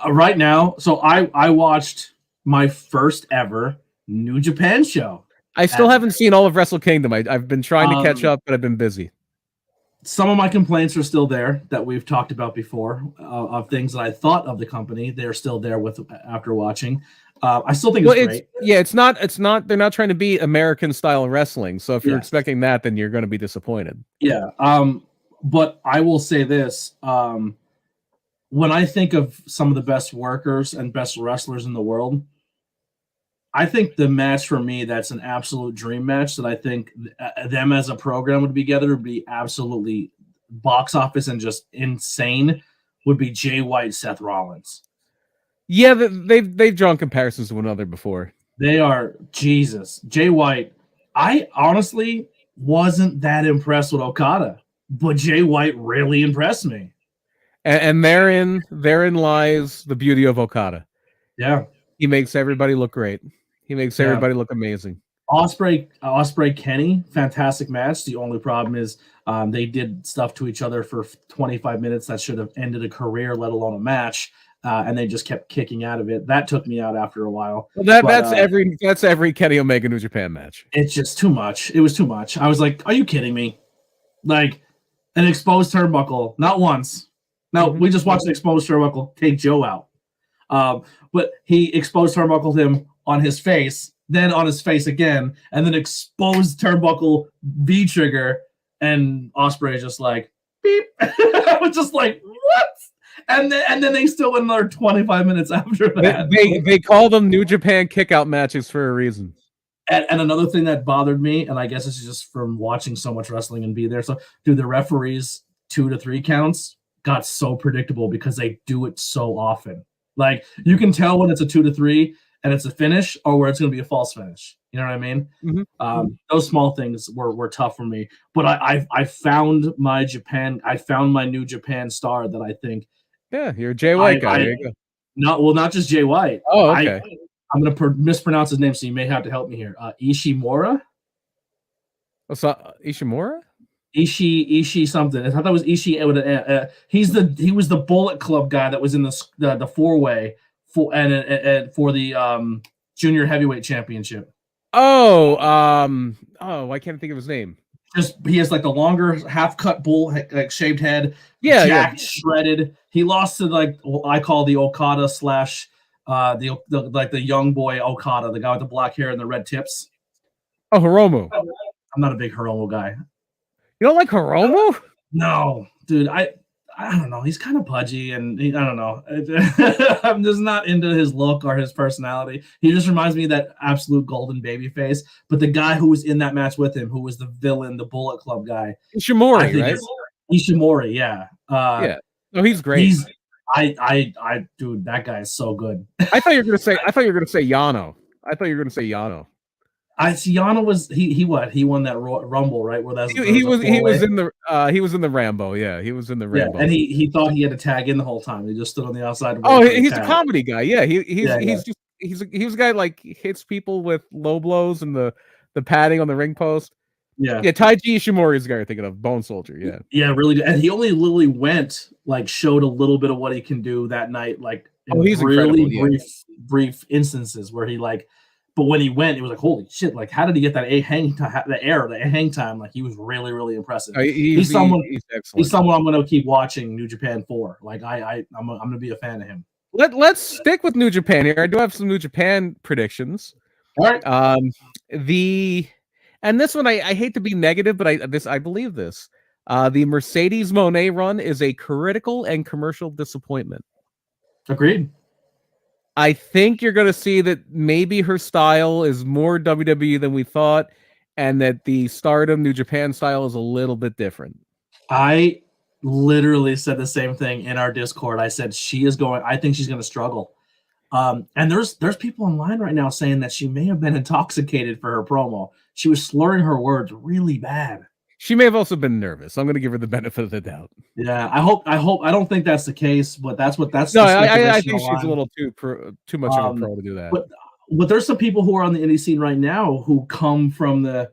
Speaker 1: Right now, so I watched my first ever New Japan show.
Speaker 2: I still haven't seen all of Wrestle Kingdom. I've been trying to catch up, but I've been busy.
Speaker 1: Some of my complaints are still there that we've talked about before of things that I thought of the company. They're still there with after watching. I still think it's great.
Speaker 2: It's not. They're not trying to be American style wrestling. So if you're expecting that, then you're going to be disappointed.
Speaker 1: Yeah. But I will say this: when I think of some of the best workers and best wrestlers in the world, I think the match for me that's an absolute dream match that I think them as a program would be together would be absolutely box office and just insane would be Jay White, Seth Rollins.
Speaker 2: Yeah, they've drawn comparisons to one another before.
Speaker 1: They are Jesus. Jay White. I honestly wasn't that impressed with Okada, but Jay White really impressed me.
Speaker 2: And therein lies the beauty of Okada.
Speaker 1: Yeah,
Speaker 2: he makes everybody look great. He makes everybody look amazing.
Speaker 1: Osprey Kenny, fantastic match. The only problem is they did stuff to each other for 25 minutes that should have ended a career, let alone a match. And they just kept kicking out of it. That took me out after a while.
Speaker 2: Well, that's every Kenny Omega New Japan match.
Speaker 1: It's just too much. It was too much. I was like, are you kidding me? Like an exposed turnbuckle, not once. No, we just watched an exposed turnbuckle take Joe out. But he exposed turnbuckled him on his face, then on his face again, and then exposed turnbuckle V trigger, and Osprey just like beep. I was just like, what? And then they still went another 25 minutes after that.
Speaker 2: They call them New Japan kickout matches for a reason.
Speaker 1: And another thing that bothered me, and I guess this is just from watching so much wrestling and be there. So, the referees 2 to 3 counts got so predictable because they do it so often. Like you can tell when it's a 2 to 3 and it's a finish, or where it's going to be a false finish. You know what I mean? Mm-hmm. Those small things were tough for me. But I found my New Japan star that I think.
Speaker 2: Yeah, you're a Jay White guy. There you go.
Speaker 1: Not just Jay White.
Speaker 2: Oh, okay.
Speaker 1: I'm going to mispronounce his name, so you may have to help me here. Ishimura?
Speaker 2: What's that? Ishimura?
Speaker 1: Ishii something. I thought that was Ishii. He was the Bullet Club guy that was in the 4-way for the junior heavyweight championship.
Speaker 2: Oh, I can't think of his name.
Speaker 1: Just he has like the longer half cut bull like shaved head.
Speaker 2: Jacked,
Speaker 1: shredded. He lost to like I call the Okada / the young boy Okada, the guy with the black hair and the red tips.
Speaker 2: Oh, Hiromu.
Speaker 1: I'm not a big Hiromu guy.
Speaker 2: You don't like Hiromu?
Speaker 1: No, dude. I don't know. He's kind of pudgy, and I don't know. I'm just not into his look or his personality. He just reminds me of that absolute golden baby face. But the guy who was in that match with him, who was the villain, the Bullet Club guy,
Speaker 2: Ishimori, right?
Speaker 1: Ishimori, yeah.
Speaker 2: Yeah. Oh, he's great.
Speaker 1: Dude, that guy is so good.
Speaker 2: I thought you were gonna say Yano.
Speaker 1: Yano was he won that Rumble, right? Where
Speaker 2: he was in the Rambo. Yeah, he was in the Rambo.
Speaker 1: Yeah, and he thought he had to tag in the whole time. He just stood on the outside.
Speaker 2: Oh, he's a comedy guy. Yeah, he's a guy like hits people with low blows and the padding on the ring post.
Speaker 1: Yeah,
Speaker 2: Taiji Ishimori is the guy you're thinking of, Bone Soldier. Yeah,
Speaker 1: yeah, really. And he only literally showed a little bit of what he can do that night, like
Speaker 2: he's
Speaker 1: really brief instances where he like. But when he went, it was like, holy shit! Like, how did he get that hang time? Like, he was really, really impressive. He's someone I'm going to keep watching New Japan for. Like, I'm going to be a fan of him.
Speaker 2: Let's stick with New Japan here. I do have some New Japan predictions.
Speaker 1: All right.
Speaker 2: And this one I hate to be negative, but I believe this. The Mercedes Moné run is a critical and commercial disappointment.
Speaker 1: Agreed.
Speaker 2: I think you're going to see that maybe her style is more WWE than we thought, and that the Stardom New Japan style is a little bit different.
Speaker 1: I literally said the same thing in our Discord. I said I think she's going to struggle. And there's people online right now saying that she may have been intoxicated for her promo. She was slurring her words really bad.
Speaker 2: She may have also been nervous. I'm going to give her the benefit of the doubt.
Speaker 1: Yeah, I hope. I don't think that's the case, but that's
Speaker 2: No,
Speaker 1: the
Speaker 2: I
Speaker 1: speculation
Speaker 2: think she's a
Speaker 1: online.
Speaker 2: little too much of a pro to do that.
Speaker 1: But there's some people who are on the indie scene right now who come from the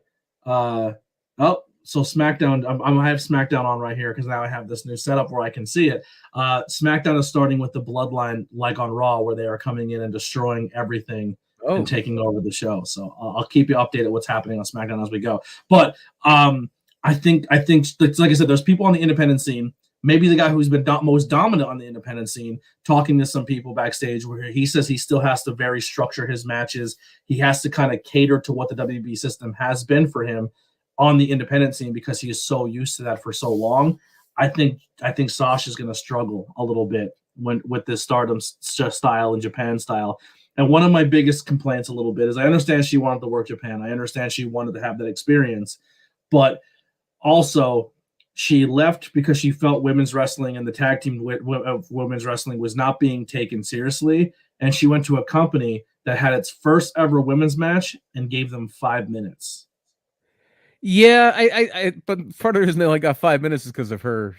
Speaker 1: so SmackDown. I have SmackDown on right here because now I have this new setup where I can see it. SmackDown is starting with the Bloodline, like on Raw, where they are coming in and destroying everything and taking over the show. So I'll keep you updated what's happening on SmackDown as we go. But I think like I said, there's people on the independent scene. Maybe the guy who's been most dominant on the independent scene, talking to some people backstage, where he says he still has to very structure his matches. He has to kind of cater to what the WB system has been for him on the independent scene because he is so used to that for so long. I think Sasha's going to struggle a little bit with this Stardom style and Japan style. And one of my biggest complaints a little bit is I understand she wanted to work Japan. I understand she wanted to have that experience, but also she left because she felt women's wrestling and the tag team of women's wrestling was not being taken seriously. And she went to a company that had its first ever women's match and gave them 5 minutes.
Speaker 2: Yeah, but part of the reason they only got 5 minutes is because of her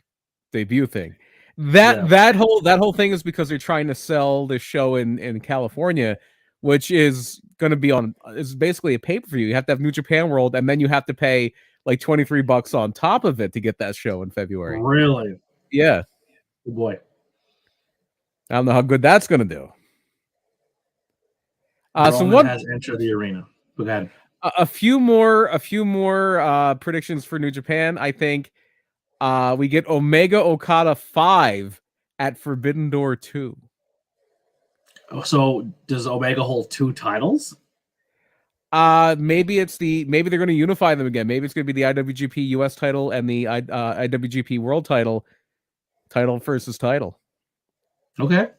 Speaker 2: debut thing. That whole thing is because they're trying to sell the show in California, which is going to be is basically a pay-per-view. You have to have New Japan World, and then you have to pay like $23 on top of it to get that show in February.
Speaker 1: Really?
Speaker 2: Yeah.
Speaker 1: Oh boy.
Speaker 2: I don't know how good that's going to do.
Speaker 1: So one has entered the arena. Go ahead.
Speaker 2: A few more predictions for New Japan. I think we get Omega Okada 5 at Forbidden Door 2.
Speaker 1: So does Omega hold 2 titles?
Speaker 2: Maybe they're going to unify them again. Maybe it's going to be the IWGP US title and the IWGP World title versus title.
Speaker 1: Okay.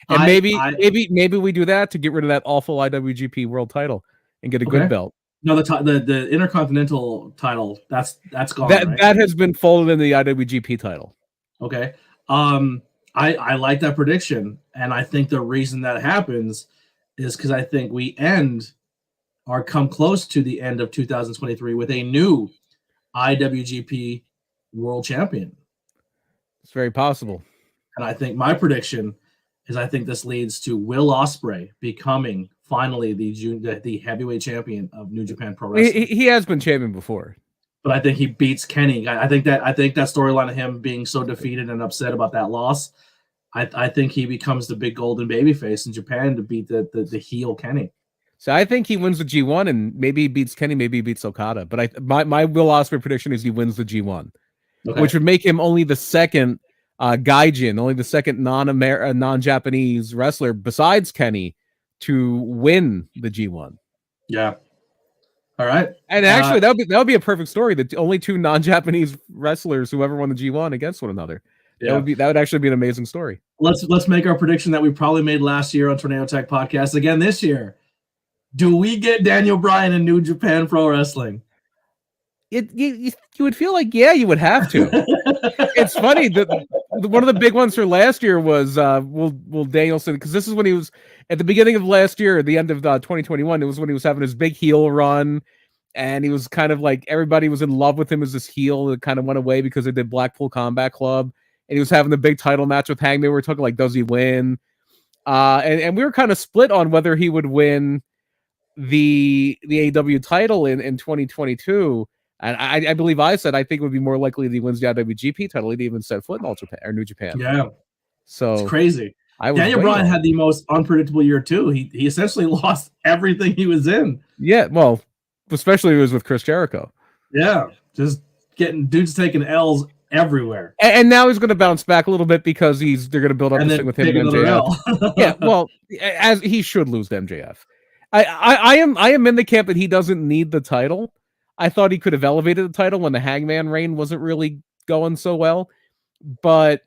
Speaker 2: And maybe we do that to get rid of that awful IWGP World title and get a good belt.
Speaker 1: No, the Intercontinental title that's gone.
Speaker 2: That has been folded in the IWGP title.
Speaker 1: Okay. I like that prediction, and I think the reason that happens is because I think we come close to the end of 2023 with a new IWGP World Champion.
Speaker 2: It's very possible.
Speaker 1: And I think my prediction is I think this leads to Will Ospreay becoming finally the heavyweight champion of New Japan Pro Wrestling.
Speaker 2: He has been champion before,
Speaker 1: but I think he beats Kenny. I think that storyline of him being so defeated and upset about that loss, I think he becomes the big golden babyface in Japan to beat the heel Kenny.
Speaker 2: So I think he wins the G1 and maybe he beats Kenny, maybe he beats Okada. But my Will Ospreay prediction is he wins the G1, which would make him only the second Gaijin, only the second non-Japanese wrestler besides Kenny to win the G1.
Speaker 1: Yeah. All right.
Speaker 2: And actually, that would be a perfect story. The only 2 non-Japanese wrestlers who ever won the G1 against one another. Yeah. That would actually be an amazing story.
Speaker 1: Let's make our prediction that we probably made last year on Tornado Tech Podcast again this year. Do we get Daniel Bryan in New Japan Pro Wrestling?
Speaker 2: You would feel like, yeah, you would have to. It's funny that one of the big ones for last year was will Danielson, because this is when he was at the beginning of last year, at the end of 2021. It was when he was having his big heel run, and he was kind of like everybody was in love with him as this heel. It kind of went away because they did Blackpool Combat Club, and he was having the big title match with Hangman. We were talking like, does he win? And we were kind of split on whether he would win the AEW title in 2022. And I believe I said I think it would be more likely that he wins the IWGP title. He'd even set foot in All Japan or New Japan.
Speaker 1: Yeah,
Speaker 2: so
Speaker 1: it's crazy. Daniel Bryan had the most unpredictable year too. He essentially lost everything he was in.
Speaker 2: Yeah, well, especially it was with Chris Jericho.
Speaker 1: Yeah, just dudes taking L's everywhere.
Speaker 2: And now he's going to bounce back a little bit because they're going to build up this thing with him and MJF. Yeah, well, as he should lose to MJF. I am in the camp that he doesn't need the title. I thought he could have elevated the title when the Hangman reign wasn't really going so well, but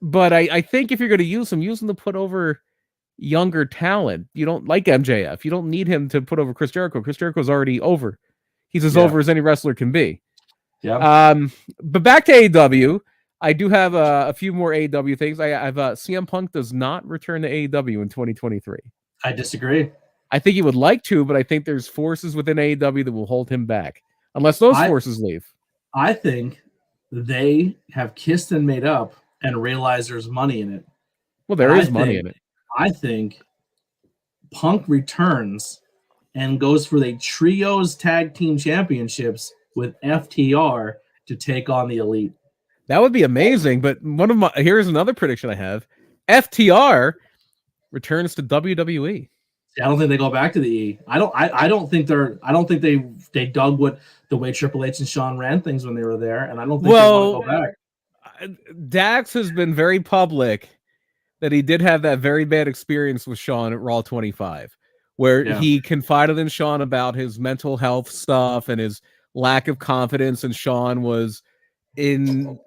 Speaker 2: I think if you're going to use him to put over younger talent. You don't like MJF. You don't need him to put over Chris Jericho. Chris Jericho's already over. He's as over as any wrestler can be.
Speaker 1: Yeah.
Speaker 2: But back to AEW. I do have a few more AEW things. I have CM Punk does not return to AEW in 2023.
Speaker 1: I disagree.
Speaker 2: I think he would like to, but I think there's forces within AEW that will hold him back unless those forces leave.
Speaker 1: I think they have kissed and made up and realize there's money in it.
Speaker 2: Well, there is money in it.
Speaker 1: I think Punk returns and goes for the Trios Tag Team Championships with FTR to take on the Elite.
Speaker 2: That would be amazing, but here's another prediction I have. FTR returns to WWE.
Speaker 1: I don't think they go back to the E. I don't think they dug the way Triple H and Shawn ran things when they were there, and I don't think they want to go back.
Speaker 2: Dax has been very public that he did have that very bad experience with Shawn at Raw 25, where he confided in Shawn about his mental health stuff and his lack of confidence, and Shawn was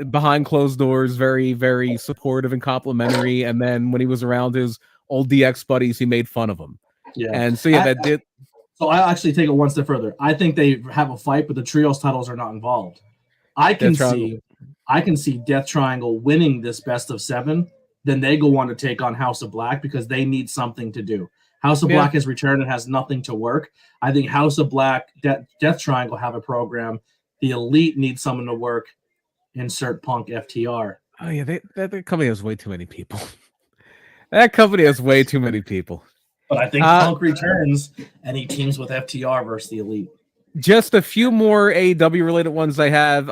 Speaker 2: behind closed doors, very, very supportive and complimentary. And then when he was around his old DX buddies, he made fun of him.
Speaker 1: Yeah.
Speaker 2: And so that did.
Speaker 1: So I actually take it one step further. I think they have a fight, but the trios titles are not involved. I can see Death Triangle winning this best of 7. Then they go on to take on House of Black because they need something to do. House of Black has returned and has nothing to work. I think House of Black, Death Triangle have a program. The Elite need someone to work. Insert Punk FTR.
Speaker 2: Oh yeah, that company has way too many people. That company has way too many people.
Speaker 1: But I think Punk returns and he teams with FTR versus the Elite.
Speaker 2: Just a few more AEW related ones I have.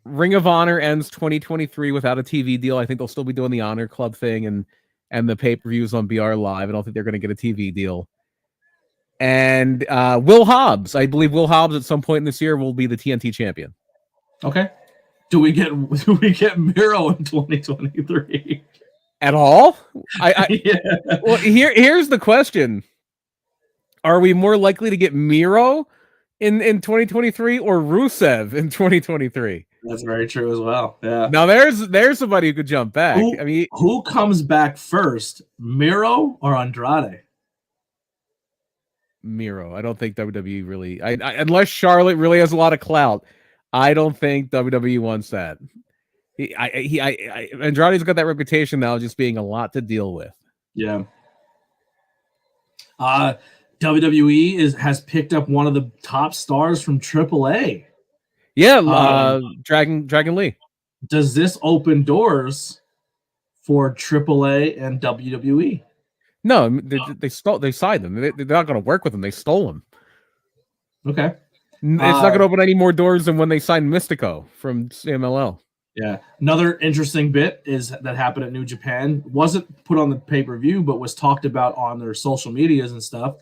Speaker 2: Ring of Honor ends 2023 without a TV deal. I think they'll still be doing the Honor Club thing and the pay-per-views on BR Live. I don't think they're going to get a TV deal. And Will Hobbs. I believe Will Hobbs at some point in this year will be the TNT champion.
Speaker 1: Okay. Do we get Miro in 2023
Speaker 2: at all? Well, here's the question: are we more likely to get Miro in 2023 or Rusev in 2023?
Speaker 1: That's very true as well. Yeah.
Speaker 2: Now there's somebody who could jump back.
Speaker 1: Who comes back first, Miro or Andrade?
Speaker 2: Miro. I don't think WWE really. Unless Charlotte really has a lot of clout. I don't think WWE wants that. Andrade's got that reputation now, just being a lot to deal with.
Speaker 1: Yeah. WWE has picked up one of the top stars from AAA.
Speaker 2: Yeah, Dragon Lee.
Speaker 1: Does this open doors for AAA and WWE?
Speaker 2: No, they signed them. They're not going to work with them. They stole them.
Speaker 1: Okay.
Speaker 2: It's not going to open any more doors than when they signed Mystico from CMLL.
Speaker 1: Yeah. Another interesting bit is that happened at New Japan. Wasn't put on the pay-per-view, but was talked about on their social medias and stuff.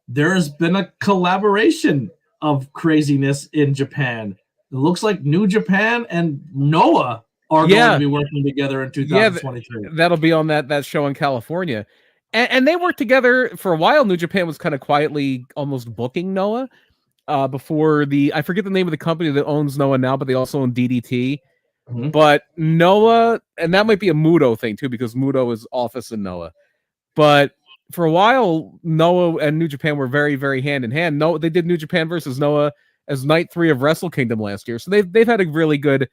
Speaker 1: There's been a collaboration of craziness in Japan. It looks like New Japan and Noah are going to be working together in 2023.
Speaker 2: Yeah, that'll be on that show in California. And they worked together for a while. New Japan was kind of quietly almost booking Noah before I forget the name of the company that owns Noah now, but they also own DDT. Mm-hmm. But Noah, and that might be a Muto thing too, because Muto is office in Noah. But for a while, Noah and New Japan were very, very hand in hand. No, they did New Japan versus Noah as Night 3 of Wrestle Kingdom last year. So they've had a really good.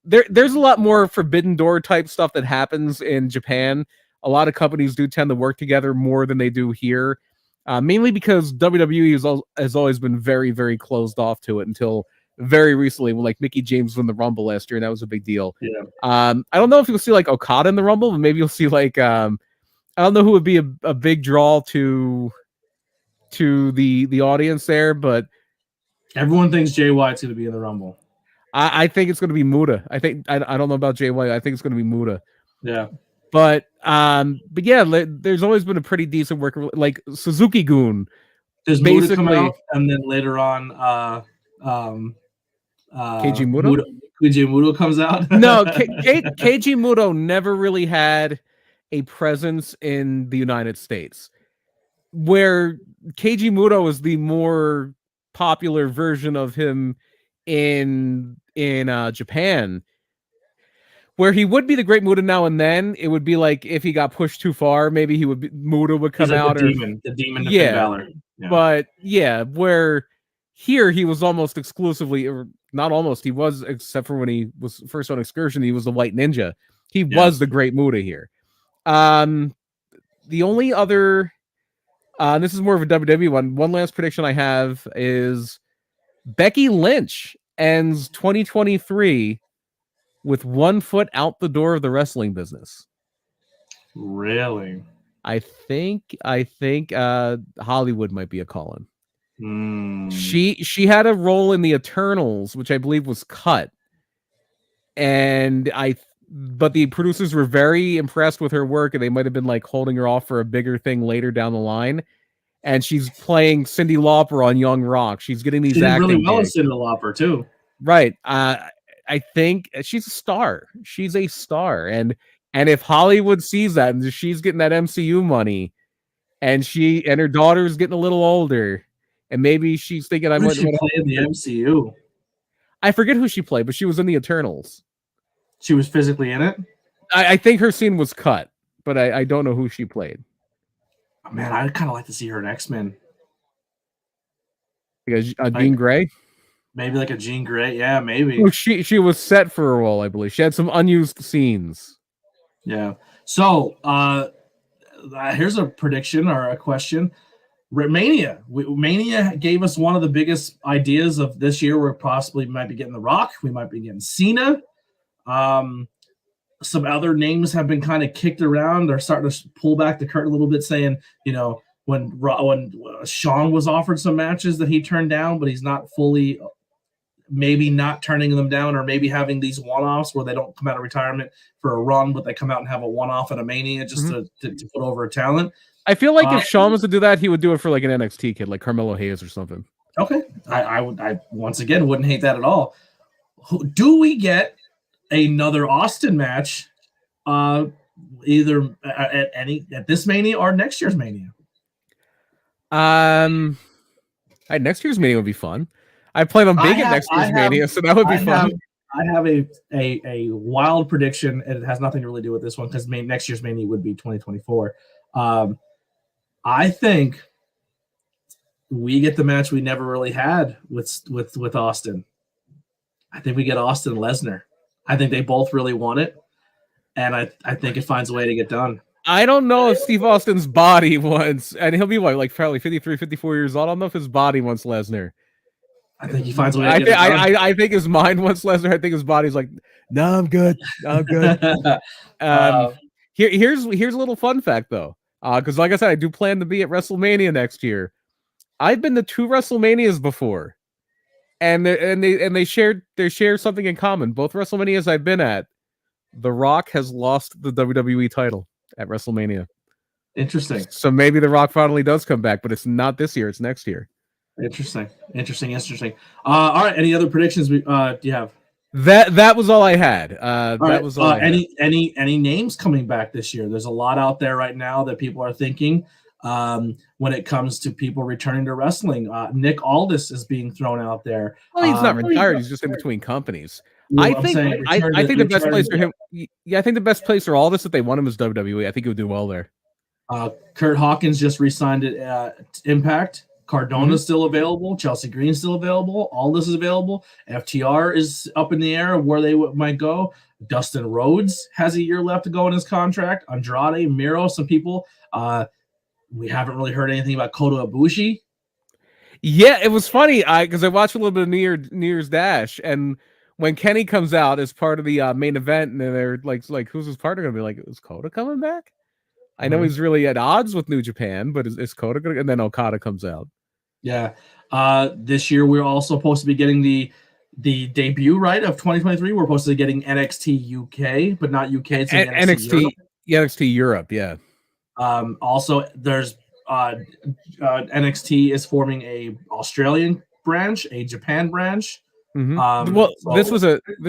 Speaker 2: There's a lot more Forbidden Door type stuff that happens in Japan. A lot of companies do tend to work together more than they do here. Mainly because WWE has always been very, very closed off to it until very recently when like Mickey James won the Rumble last year, and that was a big deal.
Speaker 1: Yeah.
Speaker 2: I don't know if you'll see like Okada in the Rumble, but maybe you'll see like I don't know who would be a big draw to the audience there, but
Speaker 1: everyone thinks Jay White's going to be in the Rumble.
Speaker 2: I think it's going to be Muta. I don't know about Jay White. I think it's going to be Muta.
Speaker 1: Yeah.
Speaker 2: But yeah, there's always been a pretty decent worker like Suzuki-gun.
Speaker 1: Does Muta come out, and then later on,
Speaker 2: Keiji
Speaker 1: Muto comes out?
Speaker 2: No, Keiji Muto never really had a presence in the United States, where Keiji Muto is the more popular version of him in Japan. where he would be the Great Muta now and then, it would be like if he got pushed too far, maybe Muta would come
Speaker 1: He's like
Speaker 2: out.
Speaker 1: the demon to Finn Balor.
Speaker 2: Yeah. But yeah, where here he was almost exclusively, or not almost, he was, except for when he was first on Excursion, he was the White Ninja. He was the Great Muta here. The only other, this is more of a WWE one. One last prediction I have is Becky Lynch ends 2023 with 1 foot out the door of the wrestling business.
Speaker 1: Really?
Speaker 2: I think Hollywood might be a call-in. She had a role in the Eternals, which I believe was cut, but the producers were very impressed with her work, and they might have been like holding her off for a bigger thing later down the line. And she's playing Cyndi Lauper on Young Rock. She's getting these acting
Speaker 1: really well
Speaker 2: gigs.
Speaker 1: as Cyndi Lauper too.
Speaker 2: Right. I think she's a star. She's a star, and if Hollywood sees that and she's getting that MCU money, and her daughter's getting a little older, and maybe she's thinking I might
Speaker 1: play in the MCU.
Speaker 2: I forget who she played, but she was in the Eternals.
Speaker 1: She was physically in it.
Speaker 2: I think her scene was cut, but I don't know who she played.
Speaker 1: Oh, man, I'd kind of like to see her in X-Men.
Speaker 2: Because Jean Grey.
Speaker 1: Maybe like a Jean Grey, yeah, maybe.
Speaker 2: Oh, she was set for a role, I believe. She had some unused scenes.
Speaker 1: Yeah. So, here's a prediction or a question. Mania. Mania gave us one of the biggest ideas of this year. We're possibly might be getting The Rock. We might be getting Cena. Some other names have been kind of kicked around. They're starting to pull back the curtain a little bit, saying, when Sean was offered some matches that he turned down, but he's not fully, maybe not turning them down, or maybe having these one-offs where they don't come out of retirement for a run, but they come out and have a one-off at a Mania just to put over a talent.
Speaker 2: I feel like if Sean was to do that, he would do it for like an NXT kid, like Carmelo Hayes or something.
Speaker 1: Okay. I once again wouldn't hate that at all. Do we get another Austin match either at this Mania or next year's Mania?
Speaker 2: Next year's Mania would be fun. I plan on being at next year's Mania, so that would be fun.
Speaker 1: I have a wild prediction, and it has nothing to really do with this one because next year's Mania would be 2024. I think we get the match we never really had with Austin. I think we get Austin Lesnar. I think they both really want it, and I think it finds a way to get done.
Speaker 2: I don't know if Steve Austin's body wants, and he'll be like probably 53, 54 years old. I don't know if his body wants Lesnar.
Speaker 1: I think he finds a way to get it done.
Speaker 2: I think his mind wants Lesnar. I think his body's like, no, I'm good. Here's a little fun fact though, because like I said, I do plan to be at WrestleMania next year. I've been to 2 WrestleManias before, and they share something in common. Both WrestleManias I've been at, The Rock has lost the WWE title at WrestleMania.
Speaker 1: Interesting.
Speaker 2: So maybe The Rock finally does come back, but it's not this year; it's next year.
Speaker 1: Interesting. All right. Any other predictions? Do you have?
Speaker 2: That was all I had. Was all.
Speaker 1: Any names coming back this year? There's a lot out there right now that people are thinking. When it comes to people returning to wrestling, Nick Aldis is being thrown out there.
Speaker 2: Well, he's not retired; he's just in between companies. I think the best place for him. Yeah, I think the best place for Aldis, if they want him, is WWE. I think he would do well there.
Speaker 1: Kurt Hawkins just re-signed at Impact. Cardona's still available. Chelsea Green's still available. All this is available. FTR is up in the air of where they might go. Dustin Rhodes has a year left to go in his contract. Andrade, Miro, some people. We haven't really heard anything about Kota Ibushi.
Speaker 2: Yeah, it was funny because I watched a little bit of New Year's Dash, and when Kenny comes out as part of the main event, and they're like, who's his partner going to be? Like, is Kota coming back? I know he's really at odds with New Japan, but is Kota going to? And then Okada comes out. Yeah.
Speaker 1: This year we're also supposed to be getting the debut, right, of 2023. We're supposed to be getting NXT UK, but not UK. It's
Speaker 2: NXT Europe, yeah.
Speaker 1: Also, there's NXT is forming a Australian branch, a Japan branch.
Speaker 2: This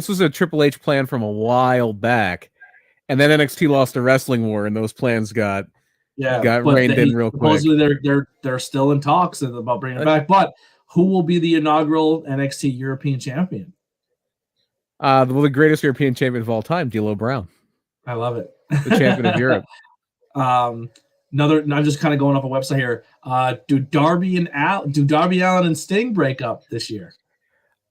Speaker 2: was a Triple H plan from a while back, and then NXT lost a wrestling war, and those plans got reined in real quick.
Speaker 1: Supposedly they're still in talks about bringing it back. But who will be the inaugural NXT European champion?
Speaker 2: The greatest European champion of all time, D'Lo Brown.
Speaker 1: I love it.
Speaker 2: The champion of Europe.
Speaker 1: I'm just kind of going off a website here. Do Darby Allin and Sting break up this year?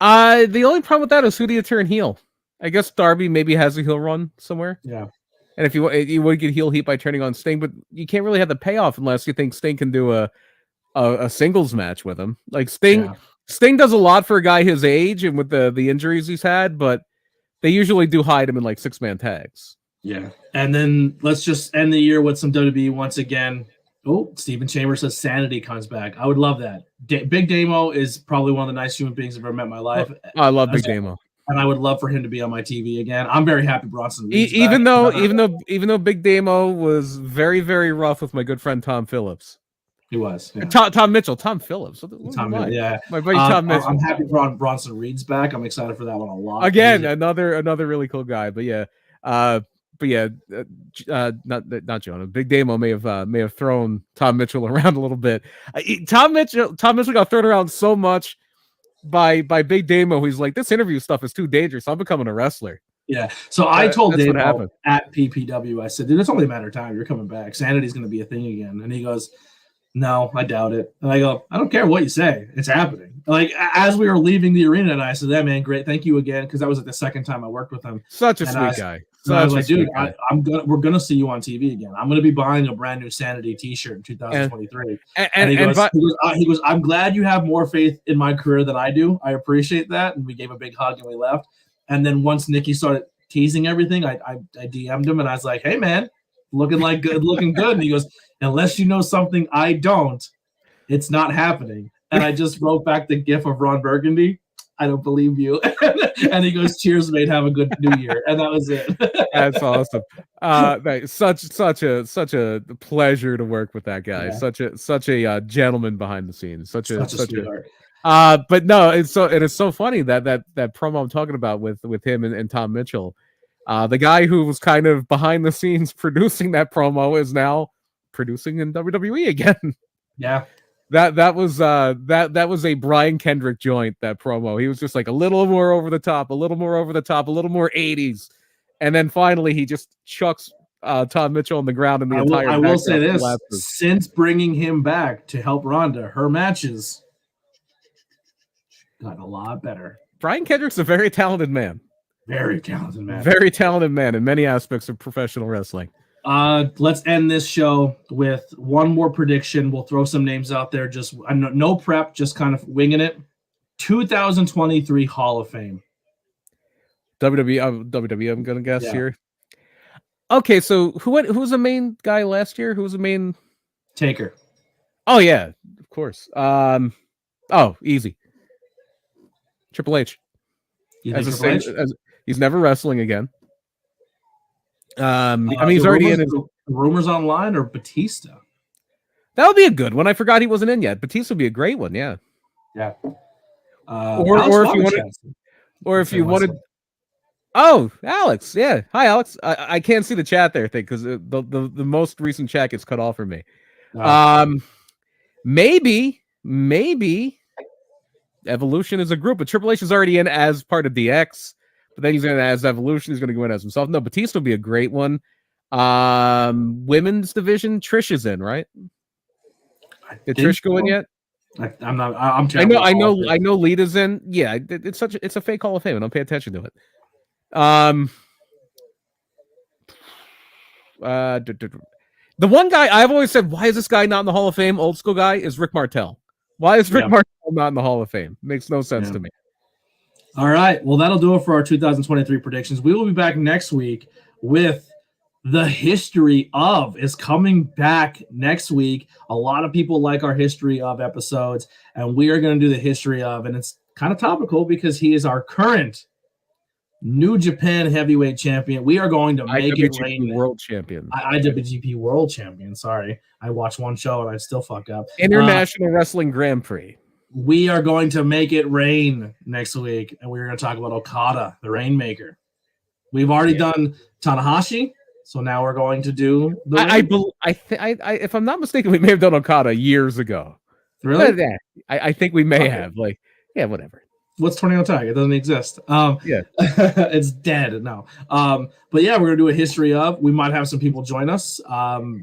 Speaker 2: The only problem with that is who do you turn heel? I guess Darby maybe has a heel run somewhere.
Speaker 1: Yeah.
Speaker 2: And if you would get heel heat by turning on Sting, but you can't really have the payoff unless you think Sting can do a singles match with him. Like Sting,
Speaker 1: Yeah.
Speaker 2: Sting does a lot for a guy his age and with the injuries he's had, but they usually do hide him in like 6-man tags.
Speaker 1: Yeah. And then let's just end the year with some WWE once again. Oh, Stephen Chambers says Sanity comes back. I would love that. Big Damo is probably one of the nice human beings I've ever met in my life.
Speaker 2: I love Big Damo.
Speaker 1: And I would love for him to be on my TV again. I'm very happy Bronson Reed's
Speaker 2: even
Speaker 1: back.
Speaker 2: though Big Damo was very, very rough with my good friend Tom Phillips.
Speaker 1: He was. Yeah.
Speaker 2: Tom Mitchell. Tom Phillips.
Speaker 1: Yeah.
Speaker 2: My buddy Tom Mitchell.
Speaker 1: I'm happy Bronson Reed's back. I'm excited for that one a lot.
Speaker 2: Again, another really cool guy. But yeah. Not Jonah. Big Damo may have thrown Tom Mitchell around a little bit. Tom Mitchell got thrown around so much by Big Damo. He's like, this interview stuff is too dangerous. I'm becoming a wrestler.
Speaker 1: Yeah. So I told
Speaker 2: Damo
Speaker 1: at PPW, I said, dude, it's only a matter of time. You're coming back. Sanity's going to be a thing again. And he goes, no, I doubt it. And I go, I don't care what you say. It's happening. Like, as we were leaving the arena, and I said, yeah, man, great. Thank you again. Because that was like the second time I worked with him.
Speaker 2: Such a sweet guy.
Speaker 1: So I was like, dude, we're gonna see you on TV again. I'm gonna be buying a brand new Sanity T-shirt in 2023. And he goes, I'm glad you have more faith in my career than I do. I appreciate that. And we gave a big hug and we left. And then once Nikki started teasing everything, I DM'd him and I was like, hey man, looking good. And he goes, unless you know something I don't, it's not happening. And I just wrote back the gif of Ron Burgundy. I don't believe you. And he goes, cheers, mate. Have a good new year. And that was it.
Speaker 2: That's awesome. Such a pleasure to work with that guy. Yeah. Such a gentleman behind the scenes. Such a sweetheart. But no, it's so funny that promo I'm talking about with him and Tom Mitchell. The guy who was kind of behind the scenes producing that promo is now producing in WWE again.
Speaker 1: Yeah.
Speaker 2: That was a Brian Kendrick joint, that promo. He was just like a little more over the top, a little more 80s. And then finally he just chucks Tom Mitchell on the ground and
Speaker 1: I will say this, collapses. Since bringing him back to help Ronda, her matches got a lot better.
Speaker 2: Brian Kendrick's a very talented man.
Speaker 1: Very talented man.
Speaker 2: Very talented man in many aspects of professional wrestling.
Speaker 1: Let's end this show with one more prediction. We'll throw some names out there. Just no prep, just kind of winging it. 2023 Hall of Fame.
Speaker 2: WWE, I'm gonna guess here. Okay, so who was the main guy last year? Who was the main?
Speaker 1: Taker.
Speaker 2: Oh yeah, of course. Easy. Triple H. He's never wrestling again. He's already in his
Speaker 1: rumors online, or Batista.
Speaker 2: That would be a good one. I forgot he wasn't in yet. Batista would be a great one. Yeah.
Speaker 1: Yeah.
Speaker 2: Or if you wanted. Oh, Alex. Yeah. Hi, Alex. I can't see the chat there thing because the most recent chat gets cut off for me. Maybe Evolution is a group, but Triple H is already in as part of DX. But then he's going to as Evolution. He's going to go in as himself. No, Batista will be a great one. Women's division, Trish is in, right? Did Trish go in yet?
Speaker 1: I'm not.
Speaker 2: I know. Lita's in. Yeah, it's a fake Hall of Fame. I don't pay attention to it. The one guy I've always said, why is this guy not in the Hall of Fame? Old school guy is Rick Martel. Why is Rick Martel not in the Hall of Fame? Makes no sense to me.
Speaker 1: All right. Well, that'll do it for our 2023 predictions. We will be back next week with the history of is coming back next week. A lot of people like our history of episodes, and we are going to do the history of, and it's kind of topical because he is our current New Japan heavyweight champion. We are going to make it rain.
Speaker 2: World champion.
Speaker 1: IWGP world champion. Sorry. I watched one show and I still fuck up.
Speaker 2: International Wrestling Grand Prix.
Speaker 1: We are going to make it rain next week, and we're going to talk about Okada, the Rainmaker. We've already done Tanahashi, so now we're going to do the
Speaker 2: if I'm not mistaken, we may have done Okada years ago.
Speaker 1: Really?
Speaker 2: But, I think we may have. Whatever.
Speaker 1: what's Tornado Tag? It doesn't exist.
Speaker 2: Yeah.
Speaker 1: It's dead now. But yeah, we're gonna do a history of. We might have some people join us.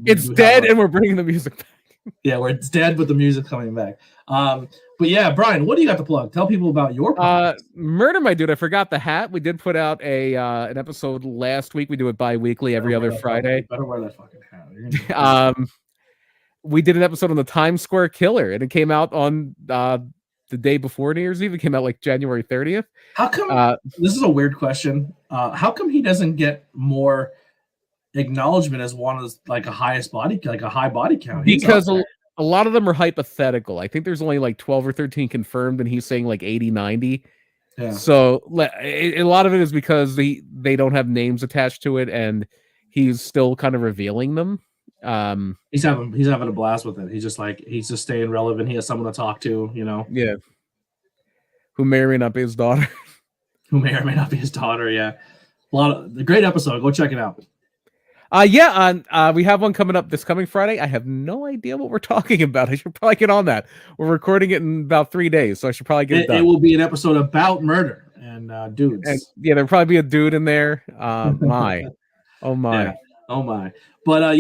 Speaker 2: It's dead, and we're bringing the music back.
Speaker 1: Yeah, where it's dead, but the music coming back. But yeah, Brian, what do you got to plug? Tell people about your podcast.
Speaker 2: Murder My Dude. I forgot the hat. We did put out an episode last week. We do it bi-weekly every other Friday.
Speaker 1: Better wear that fucking hat.
Speaker 2: We did an episode on the Times Square Killer, and it came out on the day before New Year's Eve. It came out like January 30th.
Speaker 1: How come? This is a weird question. How come he doesn't get more acknowledgement as one of like a high body count?
Speaker 2: Because a lot of them are hypothetical. I think there's only like 12 or 13 confirmed, and he's saying like 80, 90. Yeah. So a lot of it is because they don't have names attached to it, and he's still kind of revealing them.
Speaker 1: He's having a blast with it. He's just staying relevant. He has someone to talk to, you know.
Speaker 2: Yeah. Who may or may not be his daughter.
Speaker 1: Yeah. A great episode. Go check it out.
Speaker 2: We have one coming up this coming Friday. I have no idea what we're talking about. I should probably get on that. We're recording it in about 3 days, so I should probably get it done.
Speaker 1: It will be an episode about murder and dudes.
Speaker 2: And, yeah, there'll probably be a dude in there. My. Oh, my.
Speaker 1: Yeah. Oh, my. But,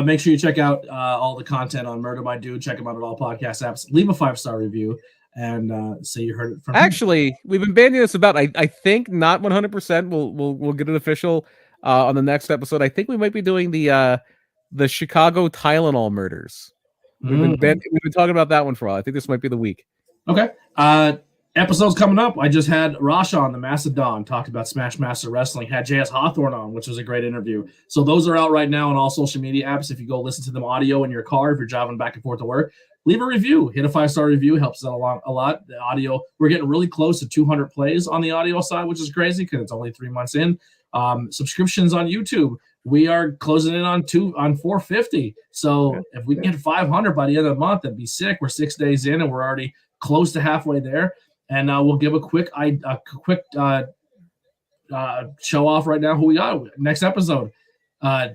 Speaker 1: make sure you check out all the content on Murder My Dude. Check them out at all podcast apps. Leave a 5-star review and say you heard it from
Speaker 2: Actually, we've been bandying this about, I think, not 100%. We'll get it official on the next episode. I think we might be doing the Chicago Tylenol murders. We've been talking about that one for a while. I think this might be the week.
Speaker 1: Okay. Episodes coming up. I just had Rasha on the Macedon, talked about Smash Master Wrestling, had JS Hawthorne on, which was a great interview. So those are out right now on all social media apps. If you go listen to them audio in your car, if you're driving back and forth to work, leave a review. Hit a 5-star review. Helps out a lot. The audio, we're getting really close to 200 plays on the audio side, which is crazy because it's only 3 months in. Subscriptions on YouTube, we are closing in on 450. So if we can get 500 by the end of the month, that'd be sick. We're 6 days in and we're already close to halfway there. And we'll give a quick show off right now who we got next episode.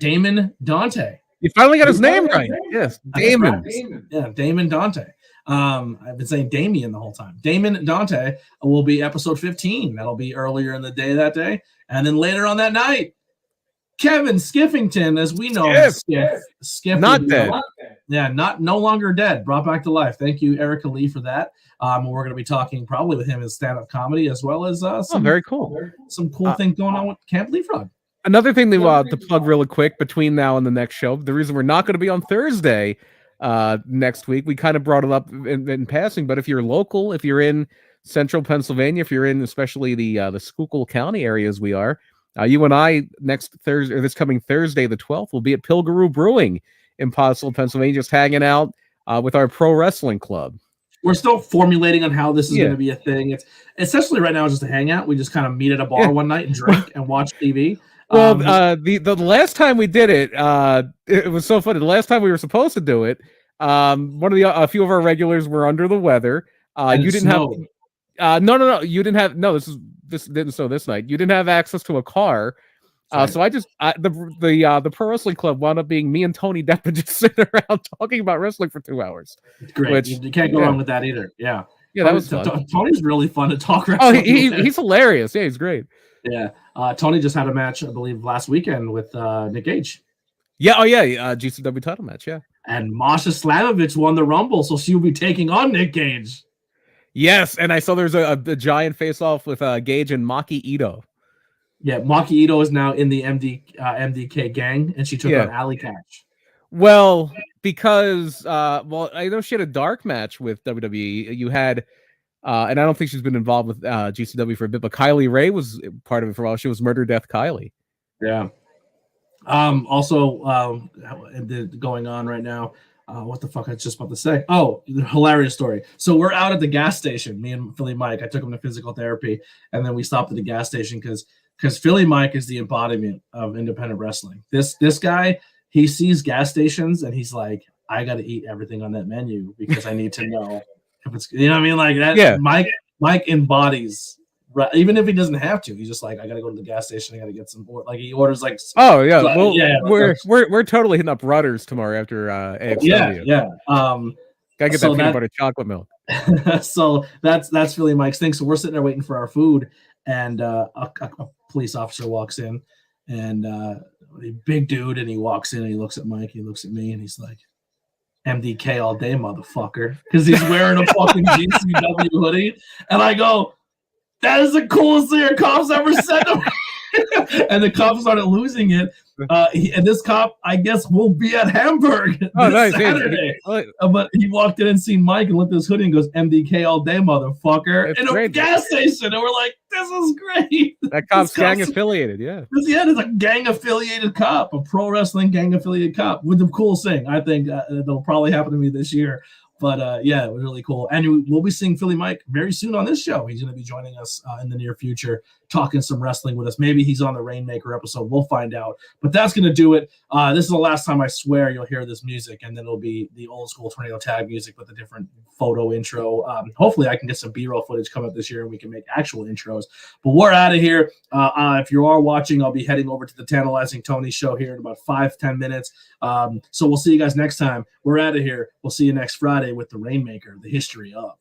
Speaker 1: Damon Dante.
Speaker 2: You finally got his name right. Yes, Damon.
Speaker 1: Yeah, Damon Dante. I've been saying Damien the whole time. Damon Dante will be episode 15. That'll be earlier in the day that day. And then later on that night, Kevin Skiffington, as we know, Skiff
Speaker 2: not dead.
Speaker 1: Yeah, no longer dead. Brought back to life. Thank you, Erica Lee, for that. We're going to be talking probably with him in stand-up comedy as well as some
Speaker 2: very cool,
Speaker 1: things going on with Camp Leapfrog.
Speaker 2: Another thing to plug really quick between now and the next show. The reason we're not going to be on Thursday next week, we kind of brought it up in passing, but if you're local, if you're in central Pennsylvania, if you're in especially the Schuylkill County areas we are, you and I this coming Thursday the 12th will be at Pilgaroo Brewing in Pottsville, Pennsylvania, just hanging out with our pro wrestling club.
Speaker 1: We're still formulating on how this is going to be a thing. It's essentially right now just a hangout. We just kind of meet at a bar one night and drink and watch TV.
Speaker 2: Well, the last time we did it, it was so funny. The last time we were supposed to do it, a few of our regulars were under the weather. You didn't have no. You didn't have this didn't snow this night. You didn't have access to a car. So the pro wrestling club wound up being me and Tony Depp just sitting around talking about wrestling for 2 hours.
Speaker 1: It's great. Which, you can't go wrong with that either. Yeah.
Speaker 2: Yeah, that was fun.
Speaker 1: Tony's really fun to talk wrestling.
Speaker 2: Oh, he's hilarious. Yeah, he's great.
Speaker 1: Yeah. Tony just had a match, I believe, last weekend with Nick Gage.
Speaker 2: Yeah. Oh, yeah. GCW title match. Yeah.
Speaker 1: And Masha Slamovich won the Rumble, so she will be taking on Nick Gage.
Speaker 2: Yes, and I saw there's a giant face-off with Gage and Maki Ito.
Speaker 1: Yeah, Maki Ito is now in the MDK gang, and she took on Allie Catch.
Speaker 2: Well, because I know she had a dark match with WWE. You had, and I don't think she's been involved with GCW for a bit, but Kylie Ray was part of it for a while. She was Murder Death Kylie.
Speaker 1: Yeah. Also, going on right now. What the fuck I was just about to say? Oh, hilarious story. So we're out at the gas station, me and Philly Mike. I took him to physical therapy, and then we stopped at the gas station because Philly Mike is the embodiment of independent wrestling. This guy, he sees gas stations and he's like, I got to eat everything on that menu because I need to know if it's, you know what I mean? Like that. Yeah. Mike embodies, even if he doesn't have to. He's just like, I got to go to the gas station. I got to get some, like he orders like.
Speaker 2: Oh yeah, well, we're totally hitting up Rudders tomorrow after AXW.
Speaker 1: Yeah.
Speaker 2: Gotta get that peanut butter chocolate milk.
Speaker 1: So that's Philly Mike's thing. So we're sitting there waiting for our food, and a police officer walks in, and a big dude, and he walks in and he looks at Mike, he looks at me, and he's like, MDK all day, motherfucker, because he's wearing a fucking GCW hoodie, and I go, that is the coolest thing a cop's ever said to me. And the cop started losing it. And this cop, I guess, will be at Hamburg this Saturday. But he walked in and seen Mike and looked at his hoodie and goes, MDK all day, motherfucker, in a gas station. And we're like, this is great.
Speaker 2: That cop's gang affiliated, yeah.
Speaker 1: It's a gang affiliated cop, a pro wrestling gang affiliated cop. With the coolest thing, I think that'll probably happen to me this year. But yeah, it was really cool. And we'll be seeing Philly Mike very soon on this show. He's going to be joining us in the near future, talking some wrestling with us. Maybe he's on the Rainmaker episode. We'll find out. But that's going to do it. This is the last time I swear you'll hear this music, and then it'll be the old school Tornado Tag music with a different photo intro. Hopefully I can get some B-roll footage coming up this year and we can make actual intros. But we're out of here. If you are watching, I'll be heading over to the Tantalizing Tony show here in about 5-10 minutes. So we'll see you guys next time. We're out of here. We'll see you next Friday with the Rainmaker, the history of